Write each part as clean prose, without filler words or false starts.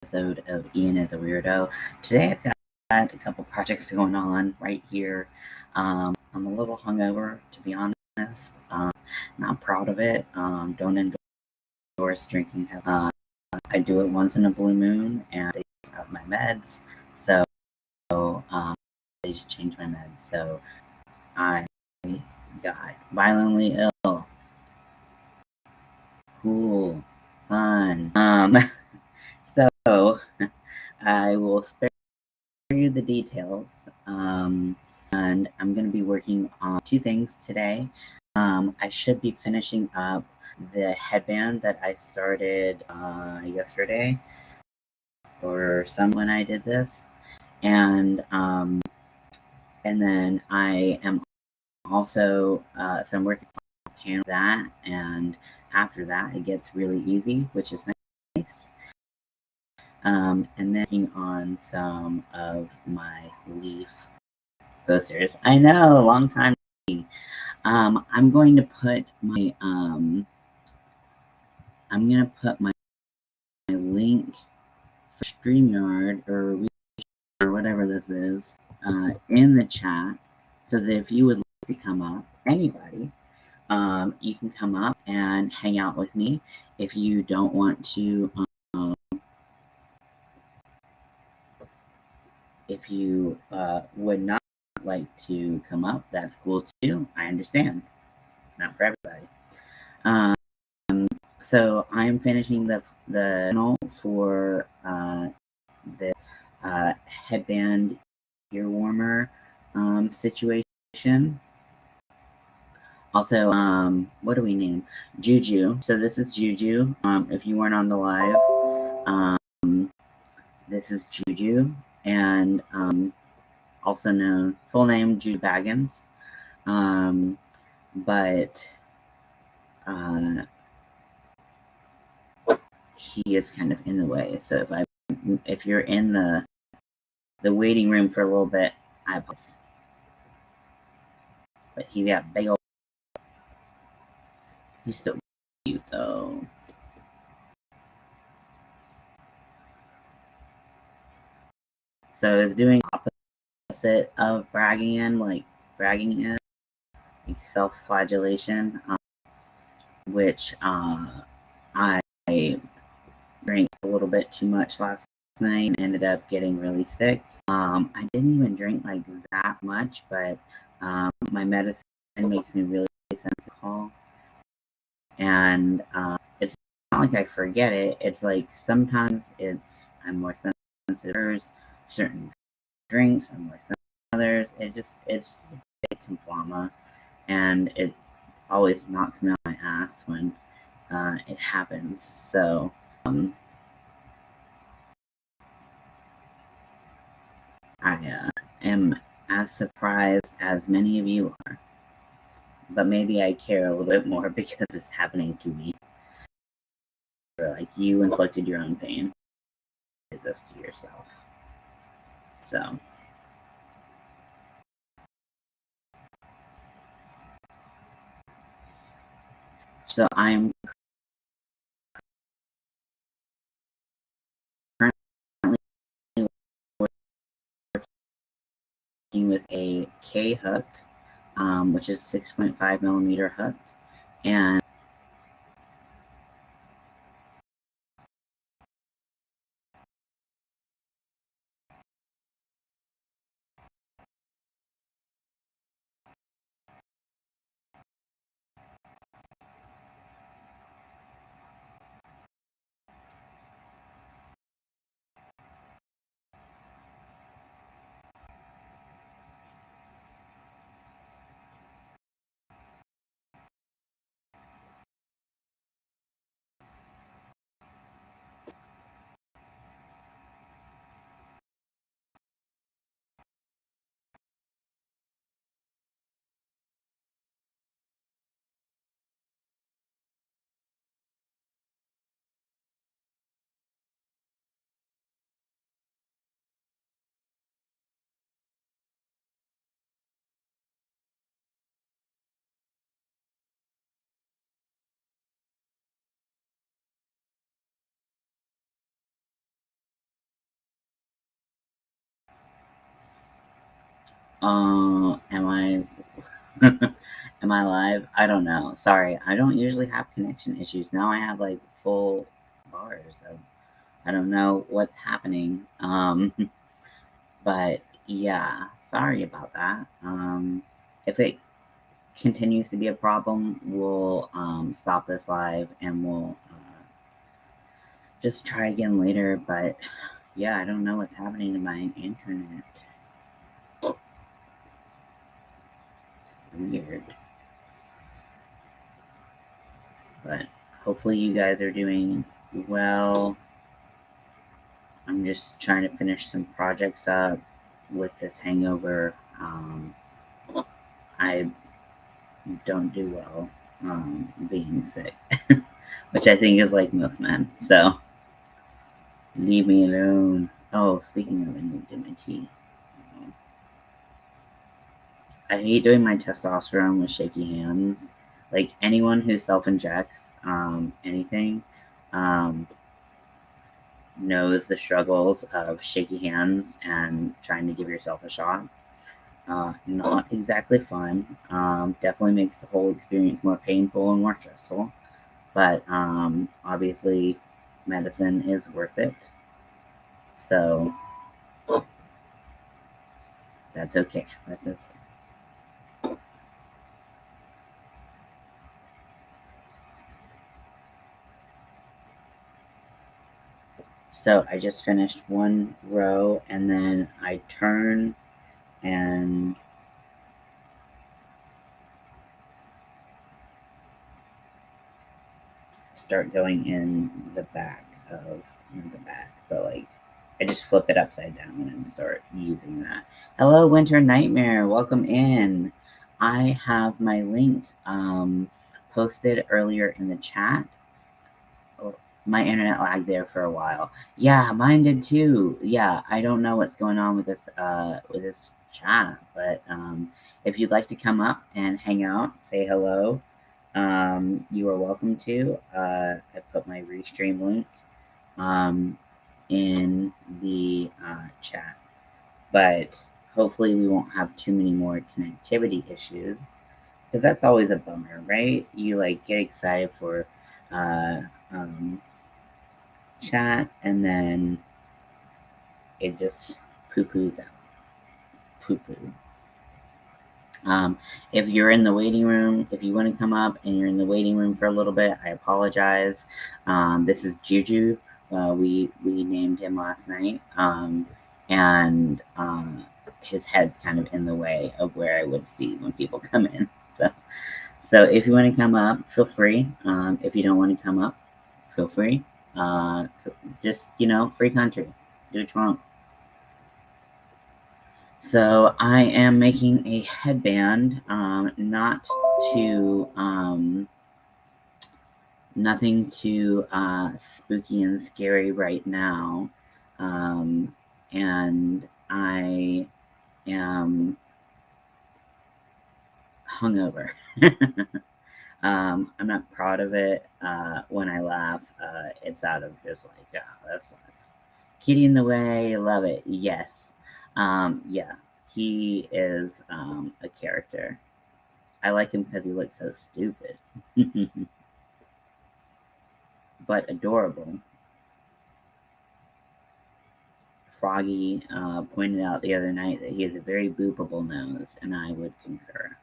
episode of Ian as a Weirdo. Today I've got a couple projects going on right here. I'm a little hungover, to be honest. Not proud of it. Don't endorse drinking. I do it once in a blue moon, and they just up my meds. So they just changed my meds. So I got violently ill. Cool, fun. So I will spare you the details. And I'm going to be working on two things today. I should be finishing up the headband that I started yesterday or some when I did this, and then I am also so I'm working on a panel that, and after that it gets really easy, which is nice. And then working on some of my leaf posters. I know, long time. I'm going to put my link for StreamYard or whatever this is in the chat, so that if you would like to come up, anybody, you can come up and hang out with me. If you don't want to, if you would not like to come up, that's cool too. I understand. Not for everybody. So I'm finishing the panel for the headband ear warmer situation. Also, what do we name? Juju. So this is Juju. If you weren't on the live, this is Juju, and also known full name Juju Baggins. But he is kind of in the way. So if you're in the waiting room for a little bit, I apologize. But he got big old. He's still cute though. So it's doing opposite of bragging, like bragging is like self-flagellation, which I drank a little bit too much last night and ended up getting really sick. I didn't even drink like that much, but my medicine makes me really sensitive. And it's not like I forget it. It's like sometimes I'm more sensitive to certain drinks, I'm more sensitive to others. It's a big conflama, and it always knocks me on my ass when it happens. So I am as surprised as many of you are, but maybe I care a little bit more because it's happening to me. Or like you inflicted your own pain, did this to yourself. So I'm currently working with a K hook, which is 6.5 millimeter hook, and Am I am I live? I don't know. Sorry, I don't usually have connection issues. Now I have like full bars. So I don't know what's happening. But yeah, sorry about that. If it continues to be a problem, we'll stop this live and we'll just try again later. But yeah, I don't know what's happening to my internet. Weird. But hopefully you guys are doing well. I'm just trying to finish some projects up with this hangover. I don't do well being sick, which I think is like most men. So leave me alone. Oh, speaking of, I need to do my tea. I hate doing my testosterone with shaky hands. Like anyone who self-injects anything knows the struggles of shaky hands and trying to give yourself a shot. Not exactly fun. Definitely makes the whole experience more painful and more stressful. But obviously, medicine is worth it. So that's okay. That's okay. So I just finished one row and then I turn and start going in the back of the back, but like I just flip it upside down and start using that. Hello, Winter Nightmare. Welcome in. I have my link posted earlier in the chat. Oh, my internet lagged there for a while. Yeah, mine did too. Yeah, I don't know what's going on with this chat, but if you'd like to come up and hang out, say hello, you are welcome to. I put my restream link um, in the chat, but hopefully we won't have too many more connectivity issues because that's always a bummer, right? You like get excited for uh, um, chat and then it just poo-poos out. Poo-poo. If you're in the waiting room, if you want to come up and you're in the waiting room for a little bit, I apologize. This is Juju. We named him last night, and his head's kind of in the way of where I would see when people come in. So if you want to come up, feel free. If you don't want to come up, feel free. Just free country. Do what you want. So I am making a headband, not to, nothing too spooky and scary right now. And I am hungover. I'm not proud of it. When I laugh, it's out of just like, that's Kitty in the Way, love it. Yes. Yeah, he is a character. I like him because he looks so stupid, but adorable. Froggy pointed out the other night that he has a very boopable nose, and I would concur.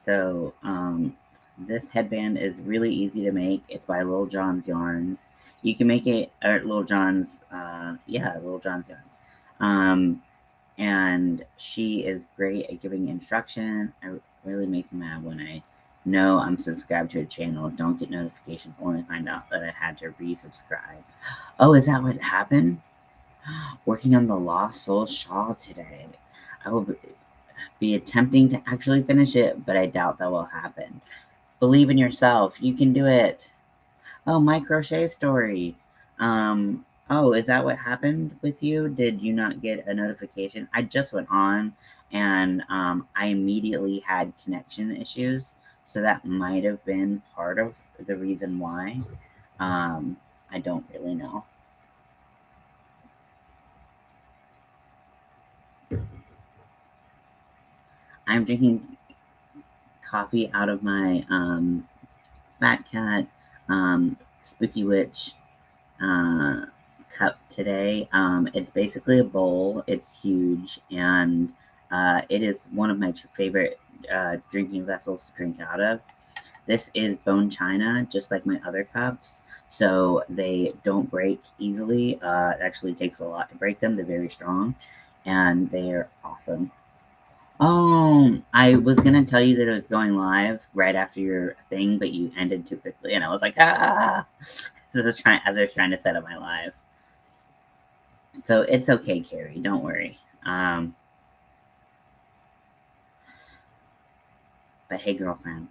So, this headband is really easy to make. It's by Lil John's Yarns. You can make it at Lil John's, Lil John's Yarns. And she is great at giving instruction. I really make me mad when I know I'm subscribed to a channel, don't get notifications, only find out that I had to resubscribe. Oh, is that what happened? Working on the Lost Soul shawl today. I will be attempting to actually finish it, but I doubt that will happen. Believe in yourself. You can do it. Oh, my crochet story. Oh, is that what happened with you? Did you not get a notification? I just went on and I immediately had connection issues. So that might have been part of the reason why. I don't really know. I'm drinking coffee out of my Fat Cat Spooky Witch uh, cup today. It's basically a bowl. It's huge, and it is one of my favorite drinking vessels to drink out of. This is bone china, just like my other cups, so they don't break easily. It actually takes a lot to break them. They're very strong, and they're awesome. I was gonna tell you that it was going live right after your thing, but you ended too quickly, and I was like, ah! As I was trying to set up my live. So it's okay, Carrie. Don't worry. But hey, girlfriend.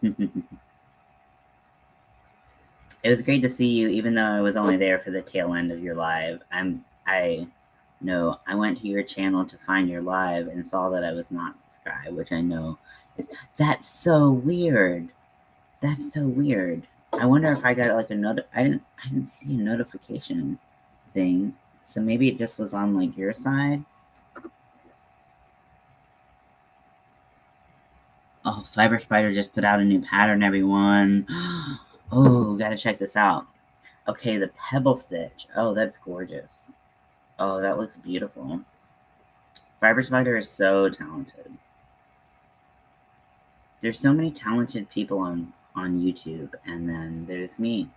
It was great to see you, even though I was only there for the tail end of your live. I know I went to your channel to find your live and saw that I was not subscribed, which I know is that's so weird. That's so weird. I wonder if I got like another. I didn't see a notification thing, so maybe it just was on like your side. Oh, Fiber Spider just put out a new pattern, everyone. Oh, gotta check this out. Okay, the Pebble Stitch. Oh, that's gorgeous. Oh, that looks beautiful. Fiber Spider is so talented. There's so many talented people on YouTube, and then there's me.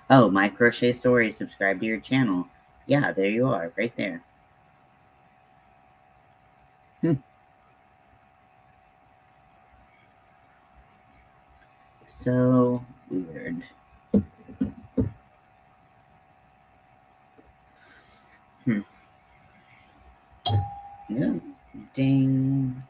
Oh, my crochet story. Subscribe to your channel. Yeah, there you are, right there. So weird. Yeah. Ding.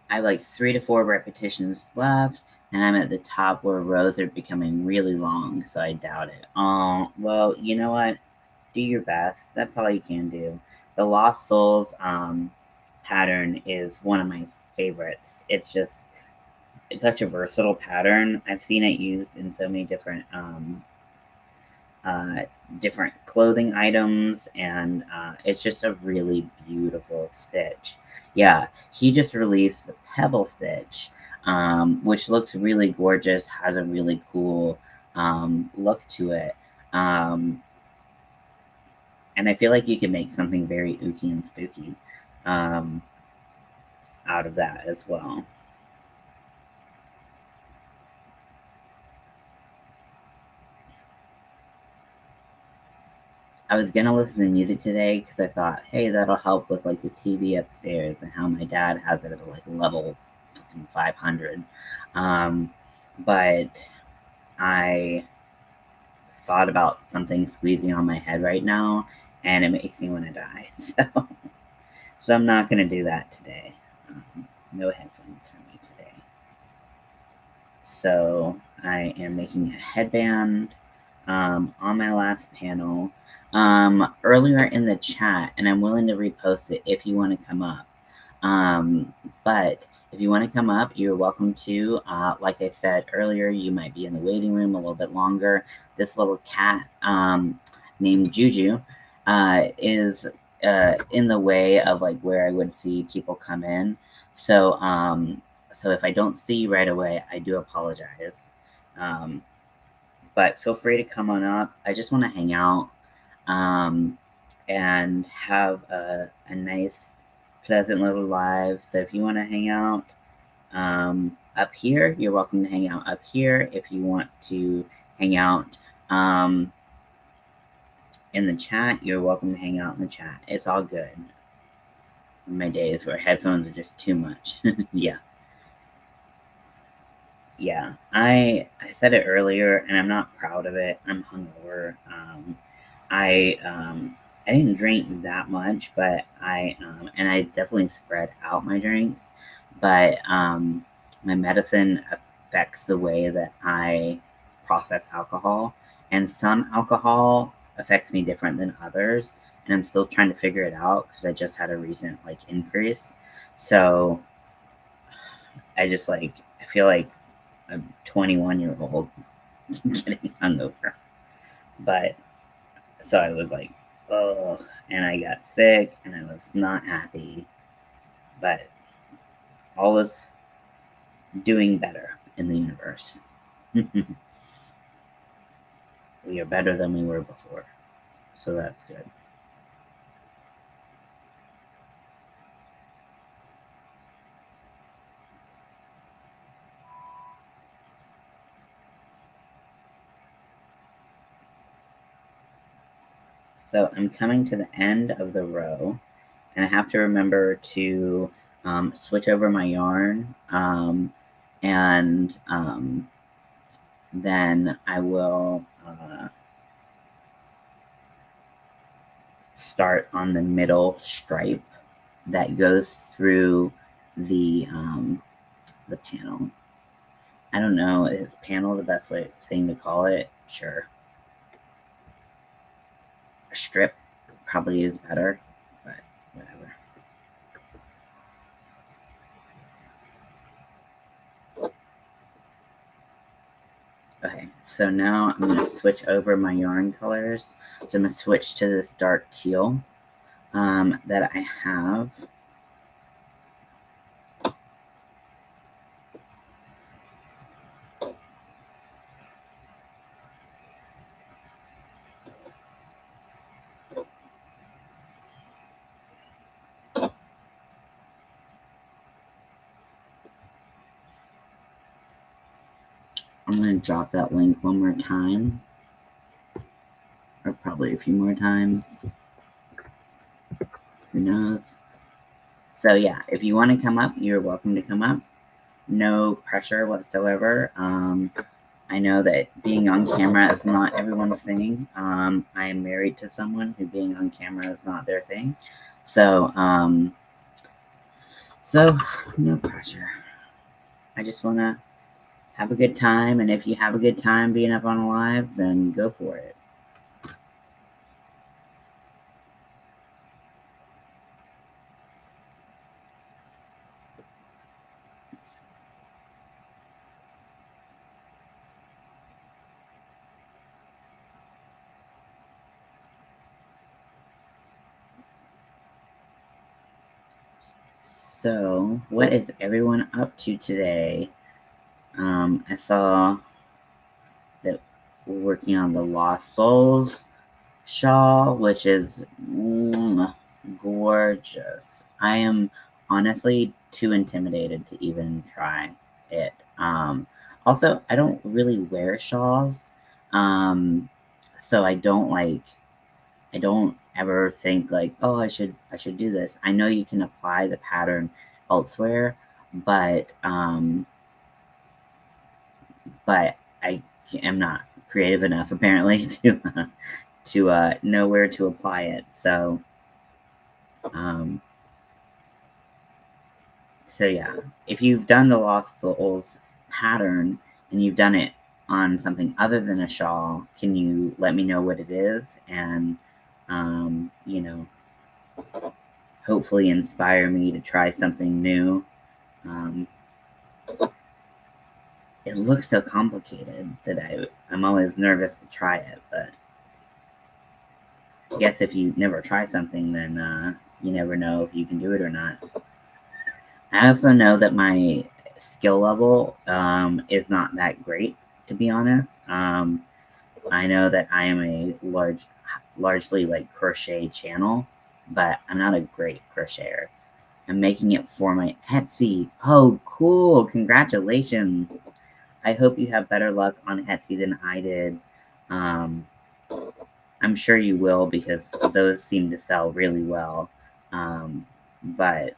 I have like 3 to 4 repetitions left, and I'm at the top where rows are becoming really long, so I doubt it. Oh, well, you know what? Do your best. That's all you can do. The Lost Souls pattern is one of my favorites. It's such a versatile pattern. I've seen it used in so many uh, different clothing items, and it's just a really beautiful stitch. Yeah, he just released the Pebble Stitch, which looks really gorgeous, has a really cool look to it. And I feel like you can make something very ooky and spooky um, out of that as well. I was gonna listen to music today because I thought, hey, that'll help with like the TV upstairs and how my dad has it at like level 500. Um, but I thought about something squeezing on my head right now, and it makes me want to die. So I'm not gonna do that today. No headphones for me today. So I am making a headband on my last panel earlier in the chat, and I'm willing to repost it if you want to come up. But if you want to come up, you're welcome to. Like I said earlier, you might be in the waiting room a little bit longer. This little cat named Juju is in the way of like where I would see people come in. So if I don't see you right away, I do apologize. Um, but feel free to come on up. I just want to hang out um, and have a nice, pleasant little live. So if you want to hang out up here, you're welcome to hang out up here. If you want to hang out in the chat, you're welcome to hang out in the chat. It's all good. My days where headphones are just too much. Yeah. Yeah, I said it earlier, and I'm not proud of it. I'm hungover. I didn't drink that much, but and I definitely spread out my drinks, but my medicine affects the way that I process alcohol, and some alcohol affects me different than others, and I'm still trying to figure it out because I just had a recent like increase. So I feel like a 21-year-old getting hungover, but so I was like, oh, and I got sick and I was not happy, but all was doing better in the universe. We are better than we were before, so that's good. So I'm coming to the end of the row, and I have to remember to switch over my yarn, and then I will start on the middle stripe that goes through the panel. I don't know, is panel the best thing to call it? Sure. A strip probably is better, but whatever. Okay, so now I'm going to switch over my yarn colors. So I'm going to switch to this dark teal that I have. I'm going to drop that link one more time, or probably a few more times. Who knows? So yeah, if you want to come up, you're welcome to come up. No pressure whatsoever. I know that being on camera is not everyone's thing. I am married to someone who being on camera is not their thing. So no pressure. I just want to have a good time, and if you have a good time being up on a live, then go for it. So, what is everyone up to today? I saw that we're working on the Lost Souls shawl, which is gorgeous. I am honestly too intimidated to even try it. Also, I don't really wear shawls, so I don't ever think like, oh, I should do this. I know you can apply the pattern elsewhere, but I am not creative enough apparently to know where to apply it. Um, so yeah, if you've done the Lost Souls pattern and you've done it on something other than a shawl, can you let me know what it is and you know, hopefully inspire me to try something new. Um, it looks so complicated that I'm always nervous to try it, but I guess if you never try something, then you never know if you can do it or not. I also know that my skill level is not that great, to be honest. I know that I am a largely like crochet channel, but I'm not a great crocheter. I'm making it for my Etsy. Oh, cool! Congratulations! I hope you have better luck on Etsy than I did. Um, I'm sure you will because those seem to sell really well. But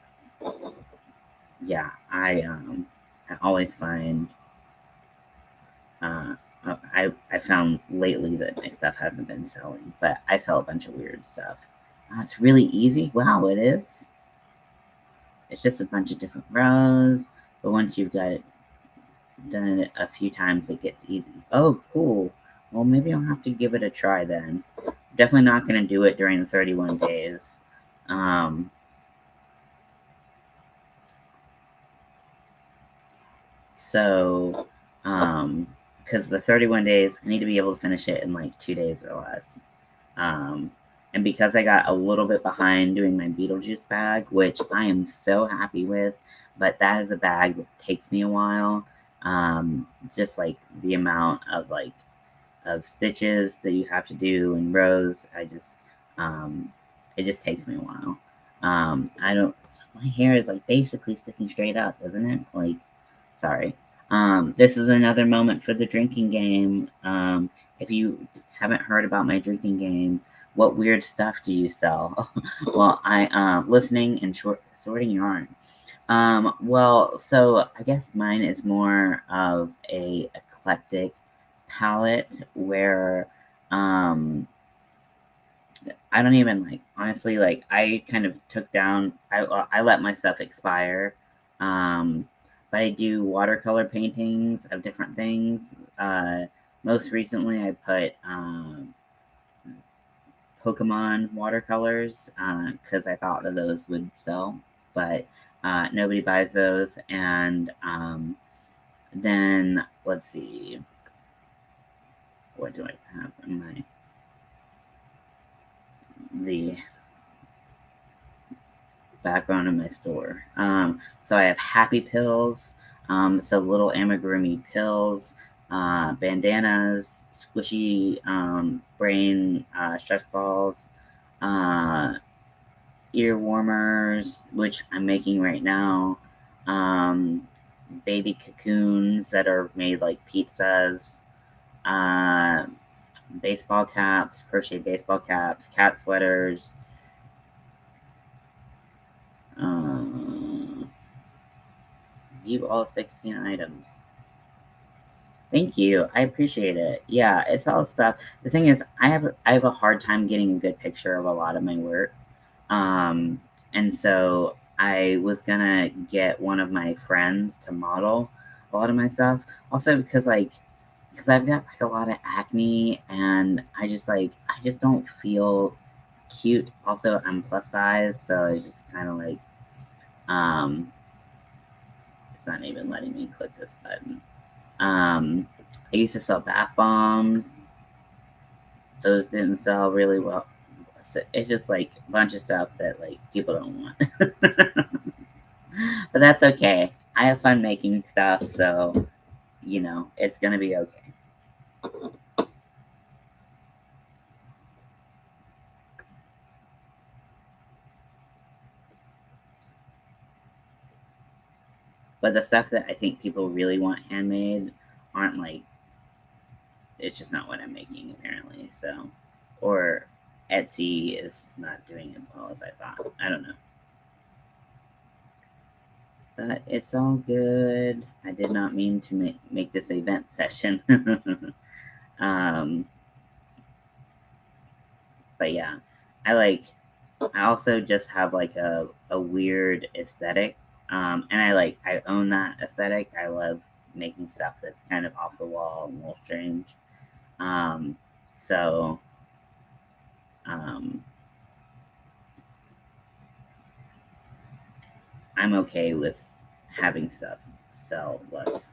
yeah, I always find I I found lately that my stuff hasn't been selling, but I sell a bunch of weird stuff. It's really easy. Wow, it is. It's just a bunch of different rows, but once you've got it done it a few times, it gets easy. Oh, cool. Well, maybe I'll have to give it a try then. Definitely not going to do it during the 31 days. So, because the 31 days, I need to be able to finish it in like 2 days or less. And because I got a little bit behind doing my Beetlejuice bag, which I am so happy with, but that is a bag that takes me a while. Just like the amount of stitches that you have to do in rows, it just takes me a while. I don't. My hair is like basically sticking straight up, isn't it? Like, sorry. This is another moment for the drinking game. If you haven't heard about my drinking game, what weird stuff do you sell? Well, listening and sorting yarn. Well, so I guess mine is more of a eclectic palette where I don't even honestly I kind of took down I let my stuff expire. But I do watercolor paintings of different things. Most recently I put Pokemon watercolors because I thought that those would sell, but nobody buys those. And then let's see, what do I have in the background of my store? So I have happy pills, so little amigurumi pills, bandanas, squishy brain stress balls, ear warmers, which I'm making right now, baby cocoons that are made like pizzas, baseball caps, crochet baseball caps, cat sweaters. View all 16 items. Thank you. I appreciate it. Yeah, it's all stuff. The thing is, I have a hard time getting a good picture of a lot of my work. And so I was gonna get one of my friends to model a lot of my stuff. Also because I've got a lot of acne and I just don't feel cute. Also, I'm plus size, so it's just kind of it's not even letting me click this button. I used to sell bath bombs. Those didn't sell really well. So it's just a bunch of stuff that people don't want. But that's okay. I have fun making stuff, so it's gonna be okay. But the stuff that I think people really want handmade aren't it's just not what I'm making apparently. So, or Etsy is not doing as well as I thought. I don't know. But it's all good. I did not mean to make this event session. But yeah, I also just have a weird aesthetic. And I own that aesthetic. I love making stuff that's kind of off the wall and a little strange. So I'm okay with having stuff sell less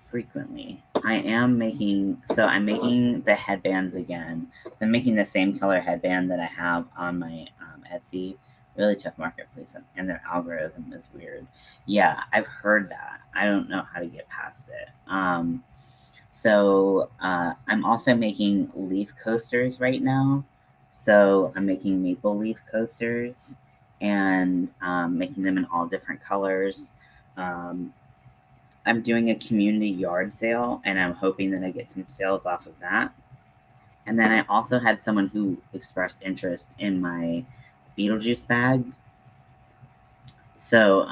frequently. I'm making the headbands again. I'm making the same color headband that I have on my Etsy. Really tough marketplace, and their algorithm is weird. Yeah, I've heard that. I don't know how to get past it. So I'm also making leaf coasters right now. So I'm making maple leaf coasters and making them in all different colors. I'm doing a community yard sale, and I'm hoping that I get some sales off of that. And then I also had someone who expressed interest in my Beetlejuice bag. So,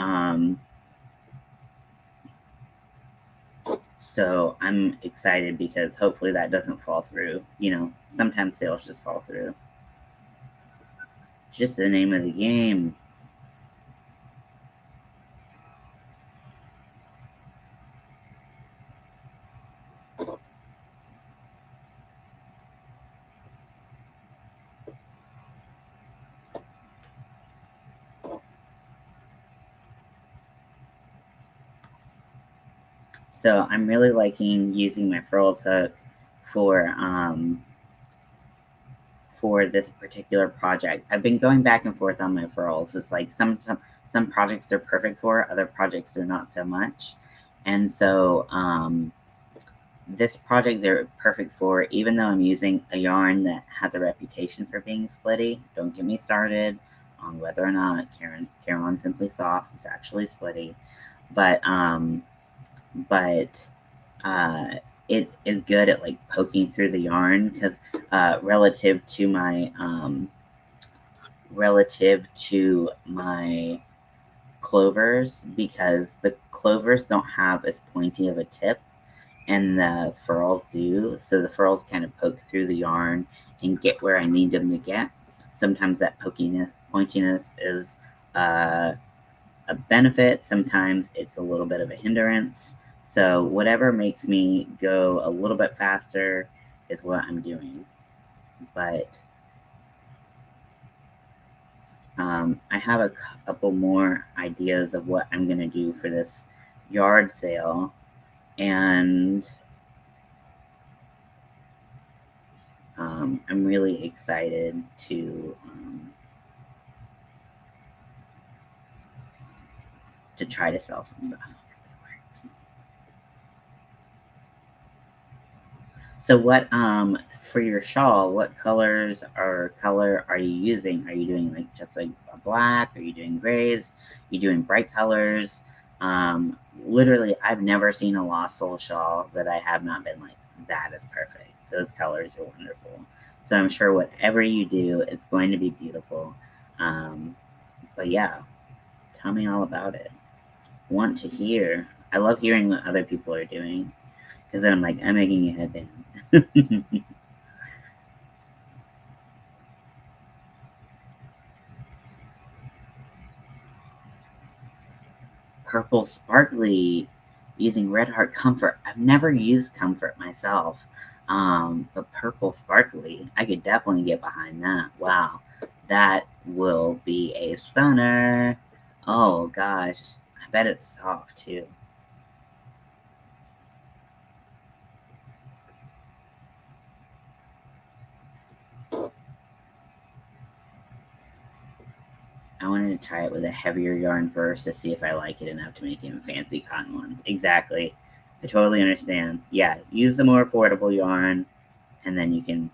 So I'm excited because hopefully that doesn't fall through. You know, sometimes sales just fall through. It's just the name of the game. So I'm really liking using my furls hook for this particular project. I've been going back and forth on my furls. It's like some projects are perfect for, other projects are not so much. And so this project they're perfect for, even though I'm using a yarn that has a reputation for being splitty. Don't get me started on whether or not Caron Simply Soft is actually splitty. But uh, it is good at like poking through the yarn because relative to my clovers, because the clovers don't have as pointy of a tip and the furls do, so the furls kind of poke through the yarn and get where I need them to get. Sometimes that pointiness is a benefit, sometimes it's a little bit of a hindrance. So whatever makes me go a little bit faster is what I'm doing. But I have a couple more ideas of what I'm going to do for this yard sale, and I'm really excited to try to sell some stuff. So what for your shawl, what color are you using? Are you doing like just like a black? Are you doing grays? Are you doing bright colors? Literally I've never seen a lost soul shawl that I have not been like, that is perfect. Those colors are wonderful. So I'm sure whatever you do, it's going to be beautiful. But yeah, tell me all about it. Want to hear. I love hearing what other people are doing because then I'm like, I'm making a headband. Purple Sparkly using Red Heart Comfort. I've never used Comfort myself, but Purple Sparkly, I could definitely get behind that. Wow, that will be a stunner. Oh gosh, I bet it's soft too. I wanted to try it with a heavier yarn first to see if I like it enough to make it in fancy cotton ones. Exactly. I totally understand. Yeah, use the more affordable yarn, and then you can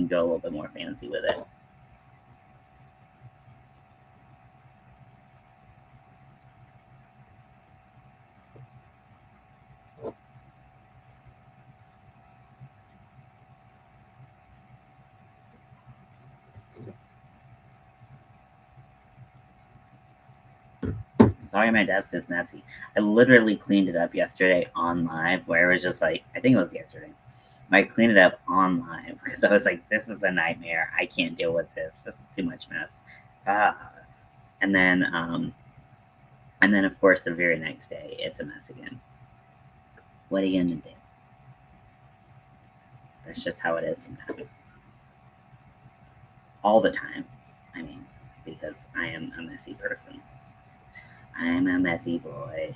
go a little bit more fancy with it. Sorry, my desk is messy. I literally cleaned it up yesterday on live, where it was just like, I think it was yesterday. I cleaned it up on live because I was like, this is a nightmare. I can't deal with this. This is too much mess. Ah. And then, of course, the very next day, it's a mess again. What are you gonna do? That's just how it is sometimes. All the time. I mean, because I am a messy person. I am a messy boy.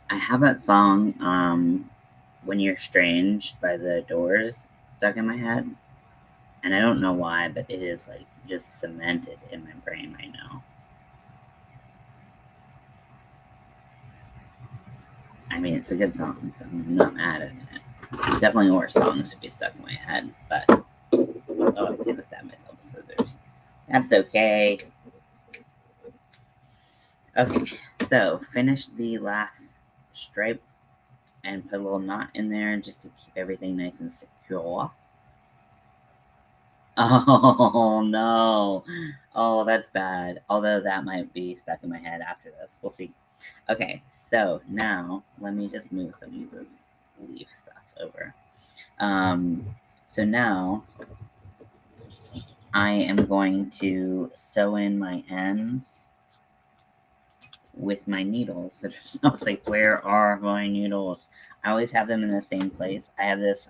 I have that song, When You're Strange by the Doors, stuck in my head. And I don't know why, but it is like just cemented in my brain right now. I mean, it's a good song, so I'm not mad at it. Definitely worse songs to be stuck in my head, but oh, I could have stabbed myself with scissors. That's okay. Okay, so finish the last stripe and put a little knot in there just to keep everything nice and secure. Oh no. Oh, that's bad. Although that might be stuck in my head after this. We'll see. Okay, so now let me just move some of this leaf stuff over. So now I am going to sew in my ends with my needles. So I was like, where are my needles? I always have them in the same place. I have this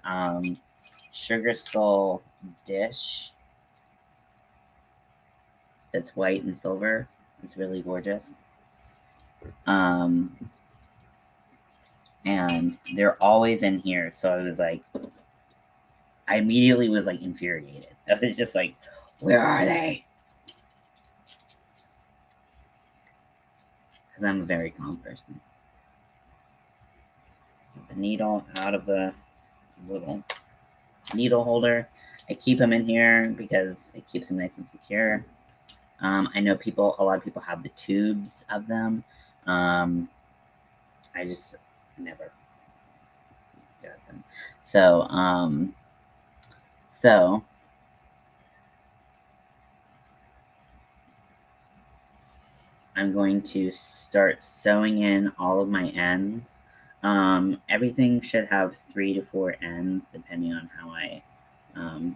sugar skull dish that's white and silver. It's really gorgeous. And they're always in here. So I was like, I immediately was like infuriated. I was just like, where are they? Because I'm a very calm person. Get the needle out of the little needle holder. I keep them in here because it keeps them nice and secure. I know a lot of people have the tubes of them. I just never got them. So I'm going to start sewing in all of my ends. Everything should have 3 to 4 ends, depending on how I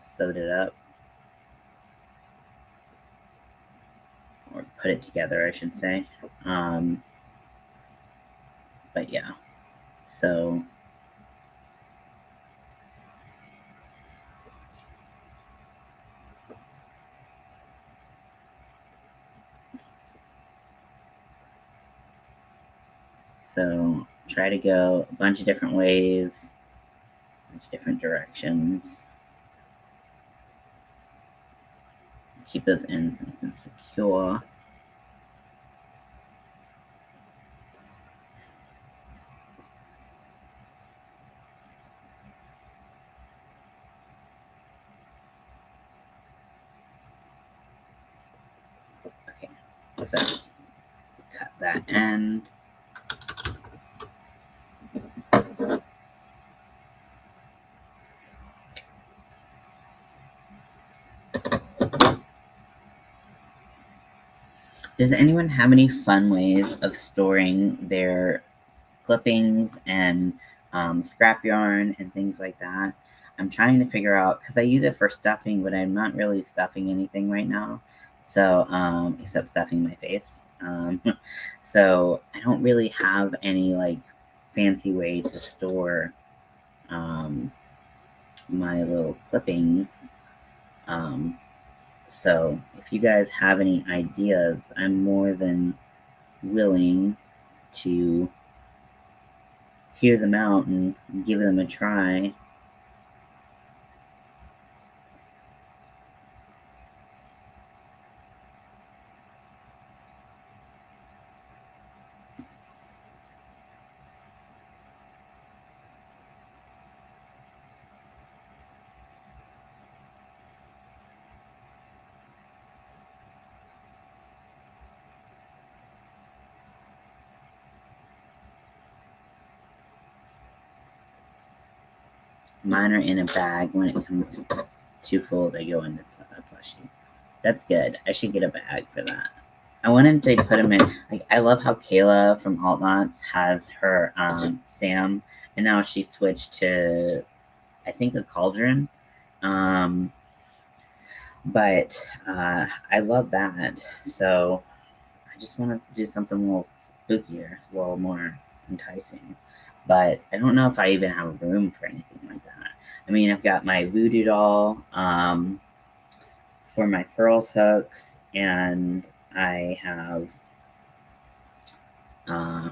sewed it up. Or put it together, I should say. But yeah, so try to go a bunch of different ways, a bunch of different directions. Keep those ends nice and secure. Okay, so cut that end. Does anyone have any fun ways of storing their clippings and scrap yarn and things like that? I'm trying to figure out because I use it for stuffing, but I'm not really stuffing anything right now. So, except stuffing my face. So I don't really have any like fancy way to store my little clippings. So if you guys have any ideas, I'm more than willing to hear them out and give them a try. Mine are in a bag. When it comes too full, they go into a plushie. That's good. I should get a bag for that. I wanted to put them in. Like, I love how Kayla from Alt Knots has her Sam, and now she switched to, I think, a cauldron. But I love that. So I just wanted to do something a little spookier, a little more enticing. But I don't know if I even have room for anything like that. I mean, I've got my voodoo doll for my furls hooks, and I have I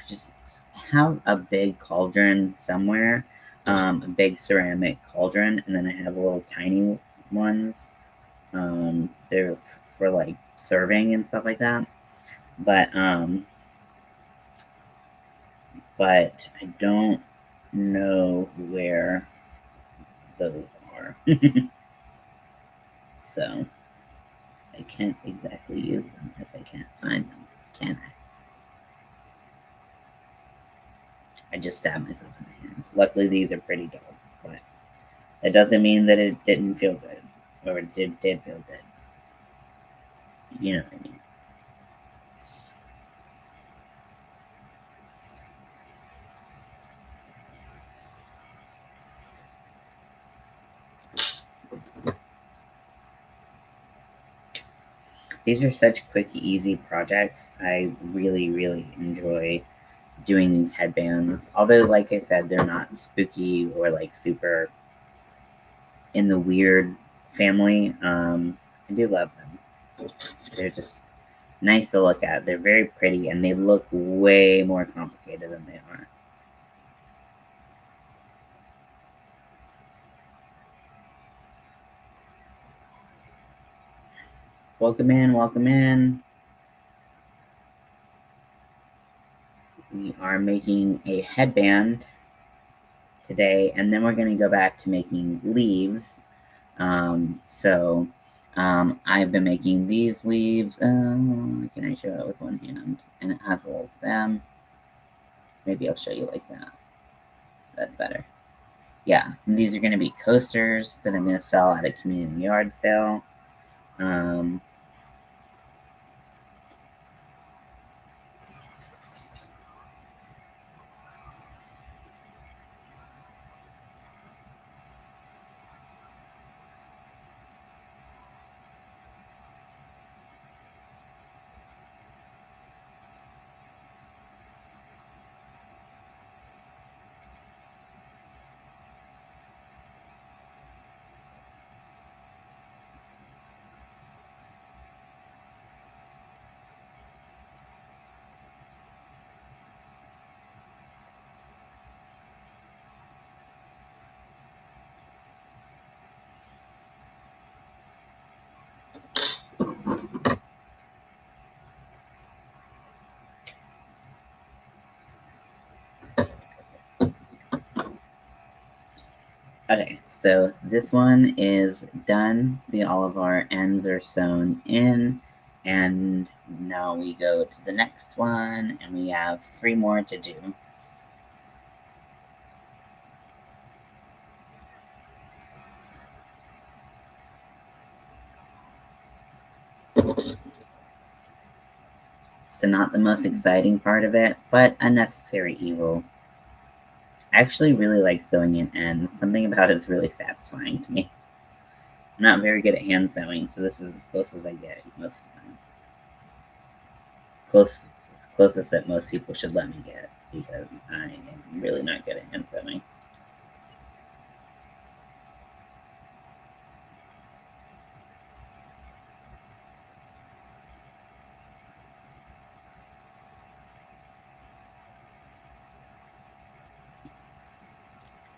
just have a big cauldron somewhere, a big ceramic cauldron, and then I have little tiny ones. They're for like serving and stuff like that. But but I don't know where those are. So I can't exactly use them if I can't find them, can I? I just stabbed myself in the hand. Luckily, these are pretty dull, but that doesn't mean that it didn't feel good, or it did feel good. You know what I mean? These are such quick, easy projects. I really, really enjoy doing these headbands. Although, like I said, they're not spooky or like super in the weird family. I do love them. They're just nice to look at. They're very pretty and they look way more complicated than they are. Welcome in, welcome in. We are making a headband today, and then we're going to go back to making leaves. I've been making these leaves. Can I show it with one hand? And it has a little stem. Maybe I'll show you like that. That's better. Yeah, these are going to be coasters that I'm going to sell at a community yard sale. Um, Okay, so this one is done. See, all of our ends are sewn in. And now we go to the next one, and we have 3 more to do. So not the most exciting part of it, but a necessary evil. I actually really like sewing in ends. Something about it is really satisfying to me. I'm not very good at hand sewing, so this is as close as I get most of the time. Closest that most people should let me get, because I am really not good at hand sewing.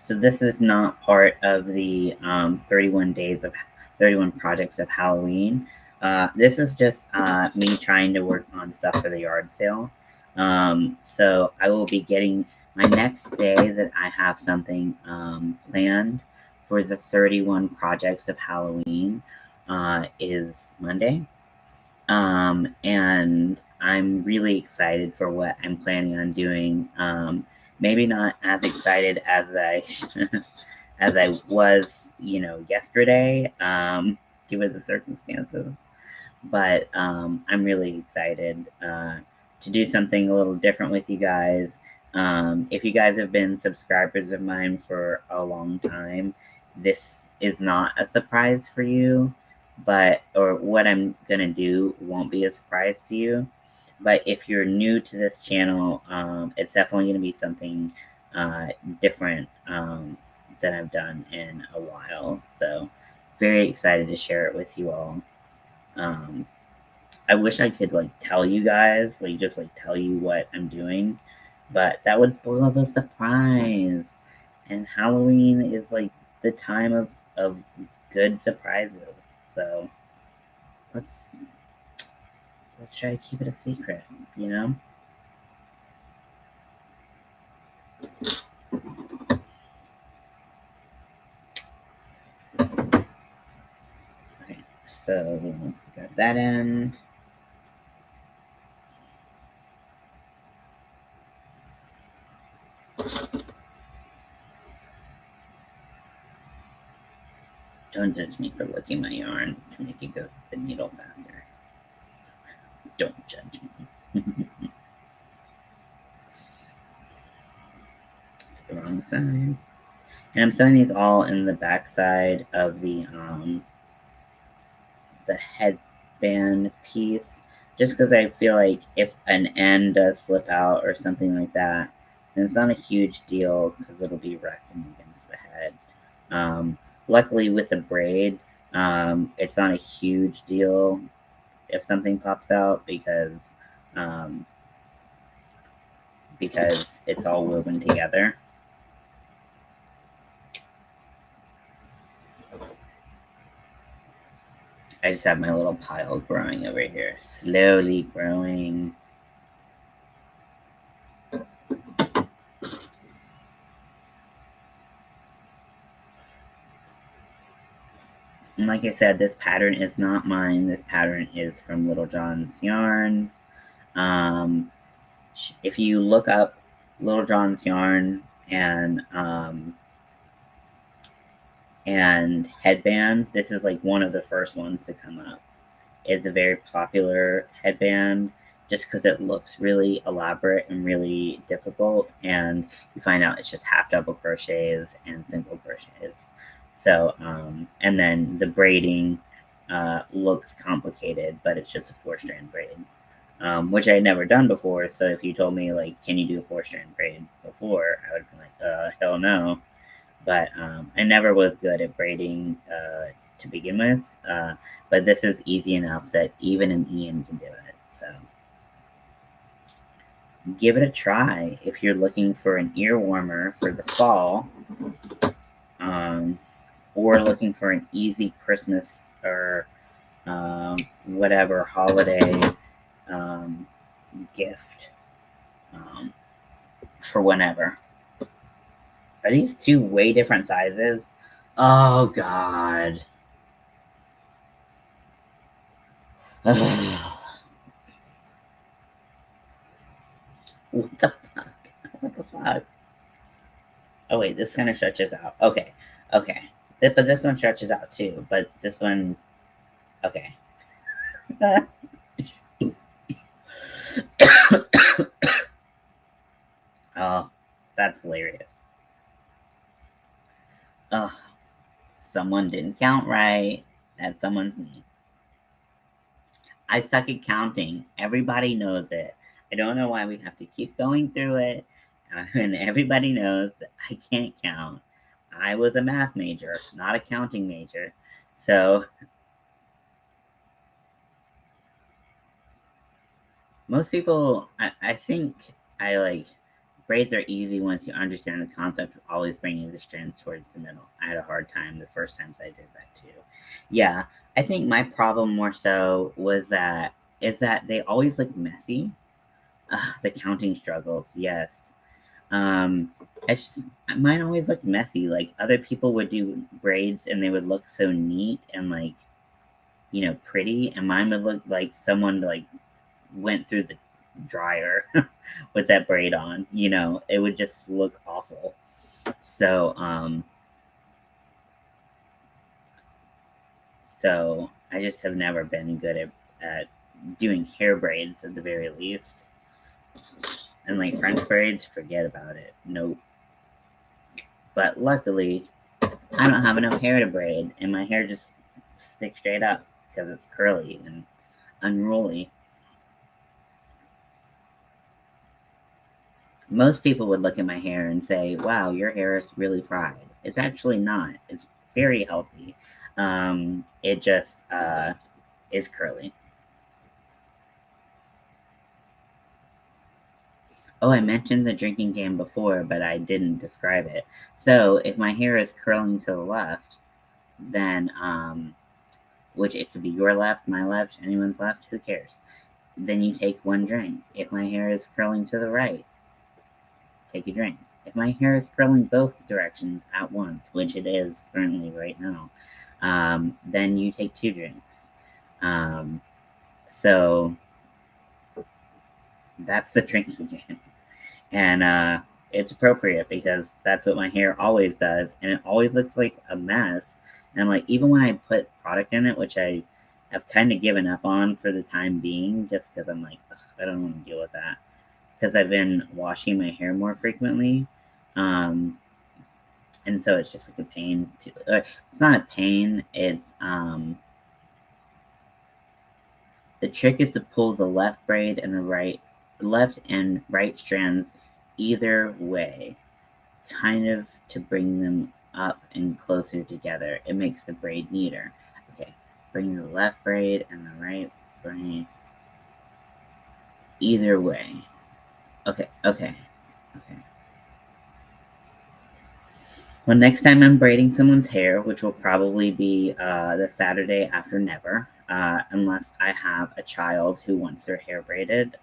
So this is not part of the 31 days of 31 projects of Halloween. This is just me trying to work on stuff for the yard sale. So I will be getting my next day that I have something planned for the 31 projects of Halloween is Monday. And I'm really excited for what I'm planning on doing. Maybe not as excited as I as I was, yesterday, given the circumstances. But I'm really excited to do something a little different with you guys. If you guys have been subscribers of mine for a long time, this is not a surprise for you, or what I'm gonna do won't be a surprise to you. But if you're new to this channel, it's definitely gonna be something different than I've done in a while. So, very excited to share it with you all. Um, I wish I could like tell you guys, like just like tell you what I'm doing, but that would spoil the surprise. And Halloween is like the time of good surprises. So let's let's try to keep it a secret, you know? Okay, so got that in. Don't judge me for licking my yarn to make it go through the needle faster. Don't judge me. The wrong side. And I'm sewing these all in the back side of the headband piece, just because I feel like if an end does slip out or something like that, then it's not a huge deal because it'll be resting against the head. Luckily, with the braid, it's not a huge deal if something pops out because it's all woven together. I just have my little pile growing over here, slowly growing. And like I said, this pattern is not mine. This pattern is from Little John's Yarn. If you look up Little John's Yarn and headband, this is like one of the first ones to come up. It's a very popular headband just because it looks really elaborate and really difficult, and you find out it's just half double crochets and single crochets. So, and then the braiding looks complicated, but it's just a 4-strand braid, which I had never done before. So if you told me, like, can you do a 4-strand braid before, I would be like, hell no. But I never was good at braiding to begin with. But this is easy enough that even an Ian can do it. So give it a try if you're looking for an ear warmer for the fall, or looking for an easy Christmas or whatever holiday gift for whenever. Are these two way different sizes? Oh, God. What the fuck? What the fuck? Oh, wait, this kind of stretches out. Okay. Okay. But this one stretches out too. But this one. Okay. Oh, that's hilarious. Ugh. Someone didn't count right. That someone's me. I suck at counting. Everybody knows it. I don't know why we have to keep going through it. And everybody knows that I can't count. I was a math major, not a counting major. So most people, I think I like braids are easy once you understand the concept of always bringing the strands towards the middle. I had a hard time the first times I did that too. Yeah, I think my problem more so was that they always look messy. The counting struggles, yes. Um, I just mine always looked messy. Like other people would do braids and they would look so neat and like pretty, and mine would look like someone like went through the dryer with that braid on. It would just look awful. So I just have never been good at doing hair braids at the very least. And like French braids, forget about it. Nope. But luckily, I don't have enough hair to braid, and my hair just sticks straight up because it's curly and unruly. Most people would look at my hair and say, wow, your hair is really fried. It's actually not. It's very healthy. It just is curly. Oh, I mentioned the drinking game before, but I didn't describe it. So if my hair is curling to the left, then, which it could be your left, my left, anyone's left, who cares? Then you take one drink. If my hair is curling to the right, take a drink. if my hair is curling both directions at once, which it is currently right now, then you take 2 drinks. So that's the drinking game. And it's appropriate because that's what my hair always does, and it always looks like a mess. And like even when I put product in it, which I have kind of given up on for the time being, just because I'm like, I don't want to deal with that, because I've been washing my hair more frequently, and so it's just like a pain. It's not a pain. It's the trick is to pull the left braid and the left and right strands either way, kind of to bring them up and closer together. It makes the braid neater. Okay, bring the left braid and the right braid either way. Okay. Well, next time I'm braiding someone's hair, which will probably be the Saturday after never, unless I have a child who wants their hair braided,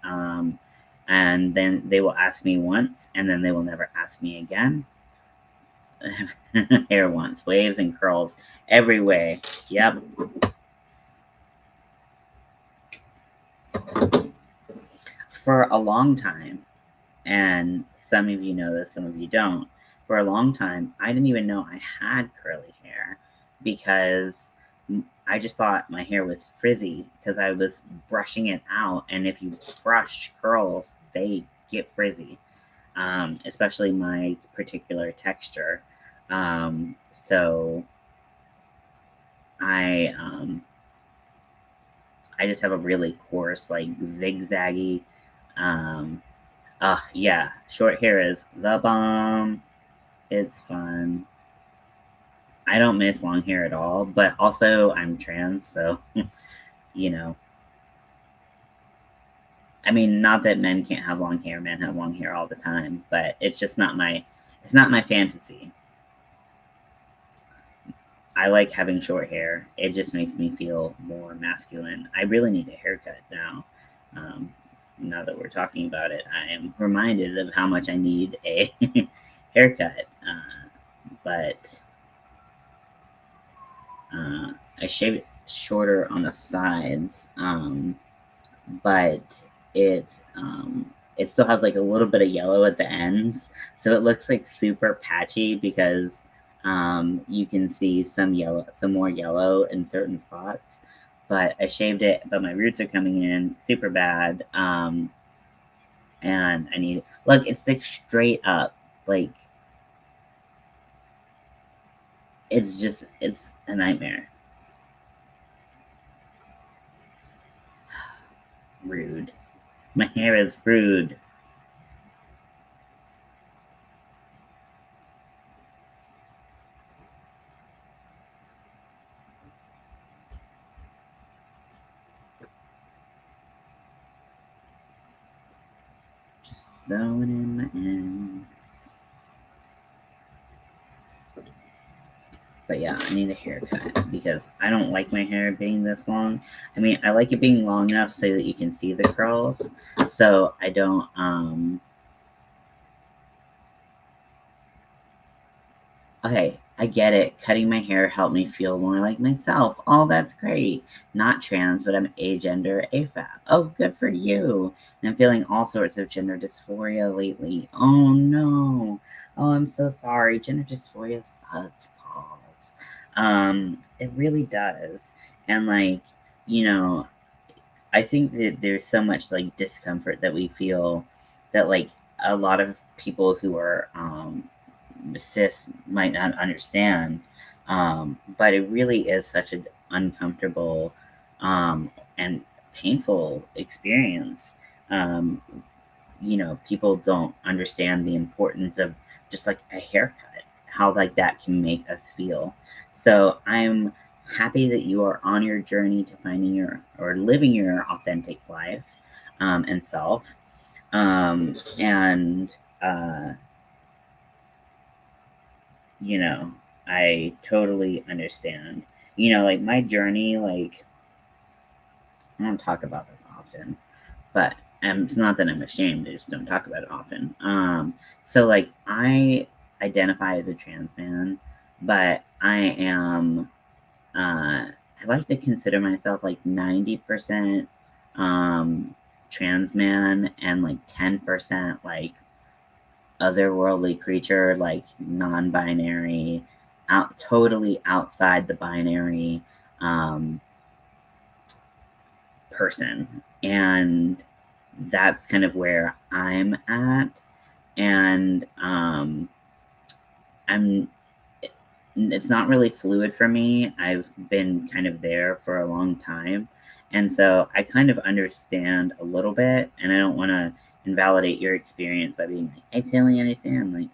and then they will ask me once, and then they will never ask me again. Hair wants waves and curls every way. Yep. For a long time, and some of you know this, some of you don't. For a long time, I didn't even know I had curly hair because I just thought my hair was frizzy because I was brushing it out. And if you brush curls, they get frizzy, especially my particular texture. So I just have a really coarse, like zigzaggy. Yeah, short hair is the bomb. It's fun. I don't miss long hair at all, but also I'm trans, so you know. I mean, not that men can't have long hair, men have long hair all the time, but it's just not my fantasy. I like having short hair. It just makes me feel more masculine. I really need a haircut now. Um, now that we're talking about it, I am reminded of how much I need a haircut. But I shave it shorter on the sides, but it it still has like a little bit of yellow at the ends, so it looks like super patchy because you can see some more yellow in certain spots. But I shaved it, but my roots are coming in super bad, and I need look. It sticks straight up, like it's a nightmare. Rude. My hair is rude. Just sewing in my ends. But yeah, I need a haircut because I don't like my hair being this long. I mean, I like it being long enough so that you can see the curls. So I don't, okay, I get it. Cutting my hair helped me feel more like myself. Oh, that's great. Not trans, but I'm agender AFAB. Oh, good for you. And I'm feeling all sorts of gender dysphoria lately. Oh no. Oh, I'm so sorry. Gender dysphoria sucks, Pauls. It really does. And like, you know, I think that there's so much like discomfort that we feel that like a lot of people who are cis might not understand. But it really is such an uncomfortable and painful experience. Um, people don't understand the importance of just like a haircut, how like that can make us feel. So I'm happy that you are on your journey to finding your or living your authentic life and self. And you know, I totally understand. Like my journey, like I don't talk about this often, but and it's not that I'm ashamed, I just don't talk about it often. So like I identify as a trans man, but I am I like to consider myself like 90% trans man and like 10% like otherworldly creature, like non-binary, totally outside the binary um, person. And that's kind of where I'm at. And I'm it's not really fluid for me. I've been kind of there for a long time. And so I kind of understand a little bit, and I don't want to invalidate your experience by being like, I totally understand. Like,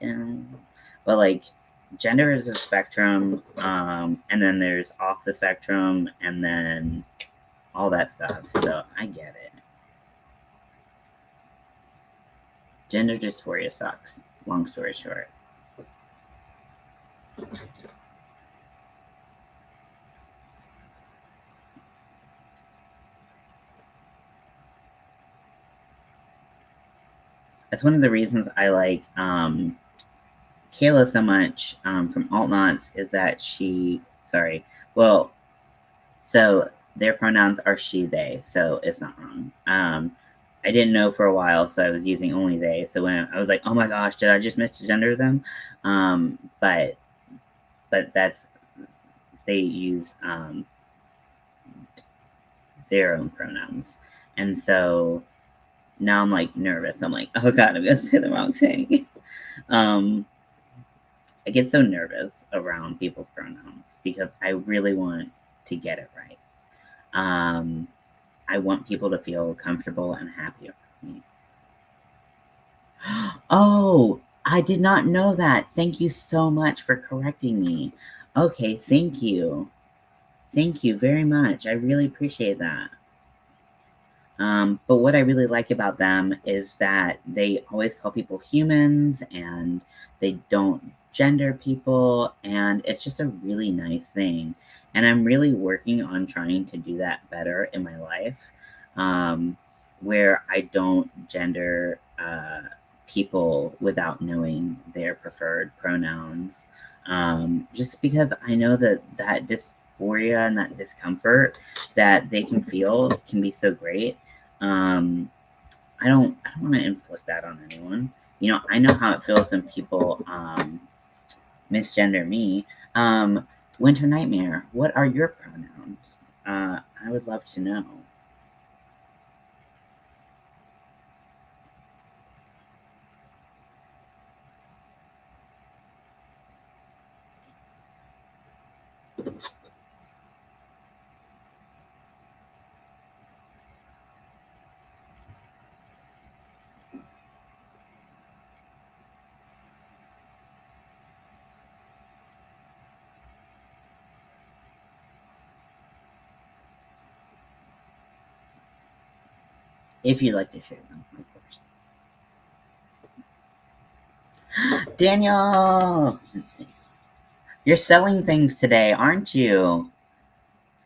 but like, gender is a spectrum, and then there's off the spectrum, and then all that stuff. So I get it. Gender dysphoria sucks. Long story short. That's one of the reasons I like Kayla so much from Altnauts is that well, so their pronouns are she, they, so it's not wrong. I didn't know for a while, so I was using only they. So when I was like, oh my gosh, did I just misgender them? But that's, they use their own pronouns. And so now I'm like nervous. I'm like, oh God, I'm going to say the wrong thing. I get so nervous around people's pronouns because I really want to get it right. I want people to feel comfortable and happy around me. Oh, I did not know that. Thank you so much for correcting me. Okay, thank you. Thank you very much. I really appreciate that. But what I really like about them is that they always call people humans and they don't gender people, and it's just a really nice thing. And I'm really working on trying to do that better in my life, um, where I don't gender people without knowing their preferred pronouns. Just because I know that dysphoria and that discomfort that they can feel can be so great. um, I don't want to inflict that on anyone. You know, I know how it feels when people misgender me. Winter Nightmare, what are your pronouns? I would love to know. If you'd like to share them, of course. Daniel, you're selling things today, aren't you?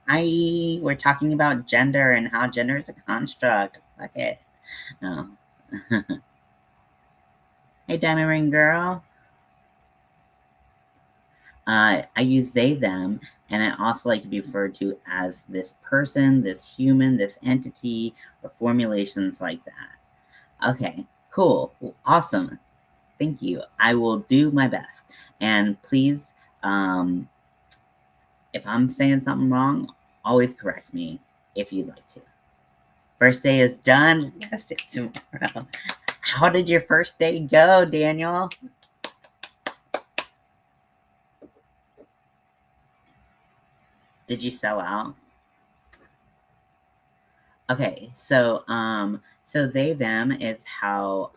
We're talking about gender and how gender is a construct. Fuck it. No. Hey, Diamond Ring Girl. I use they, them, and I also like to be referred to as this person, this human, this entity, or formulations like that. Okay, cool. Well, awesome. Thank you. I will do my best. And please, if I'm saying something wrong, always correct me if you'd like to. First day is done. Test it tomorrow. How did your first day go, Daniel? Did you sell out? Okay, so they them is how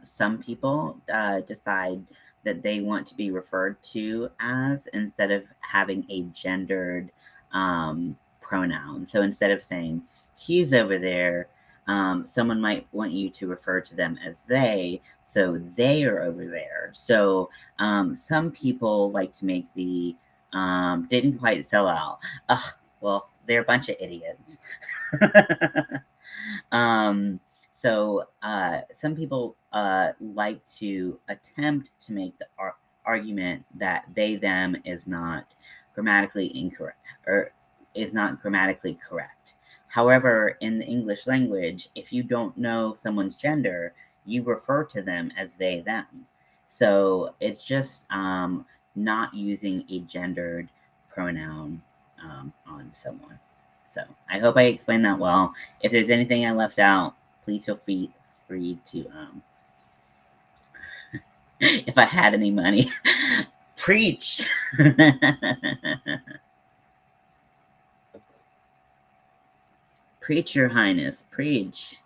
some people decide that they want to be referred to as instead of having a gendered pronoun. So instead of saying he's over there, someone might want you to refer to them as they. So they are over there. So some people like to make the didn't quite sell out. Ugh, well, they're a bunch of idiots. um, So some people like to attempt to make the argument that they them is not grammatically incorrect or is not grammatically correct. However, in the English language, if you don't know someone's gender, you refer to them as they them. So it's just not using a gendered pronoun on someone. So I hope I explained that well. If there's anything I left out, please feel free to if I had any money, preach. Preach, Your Highness, preach.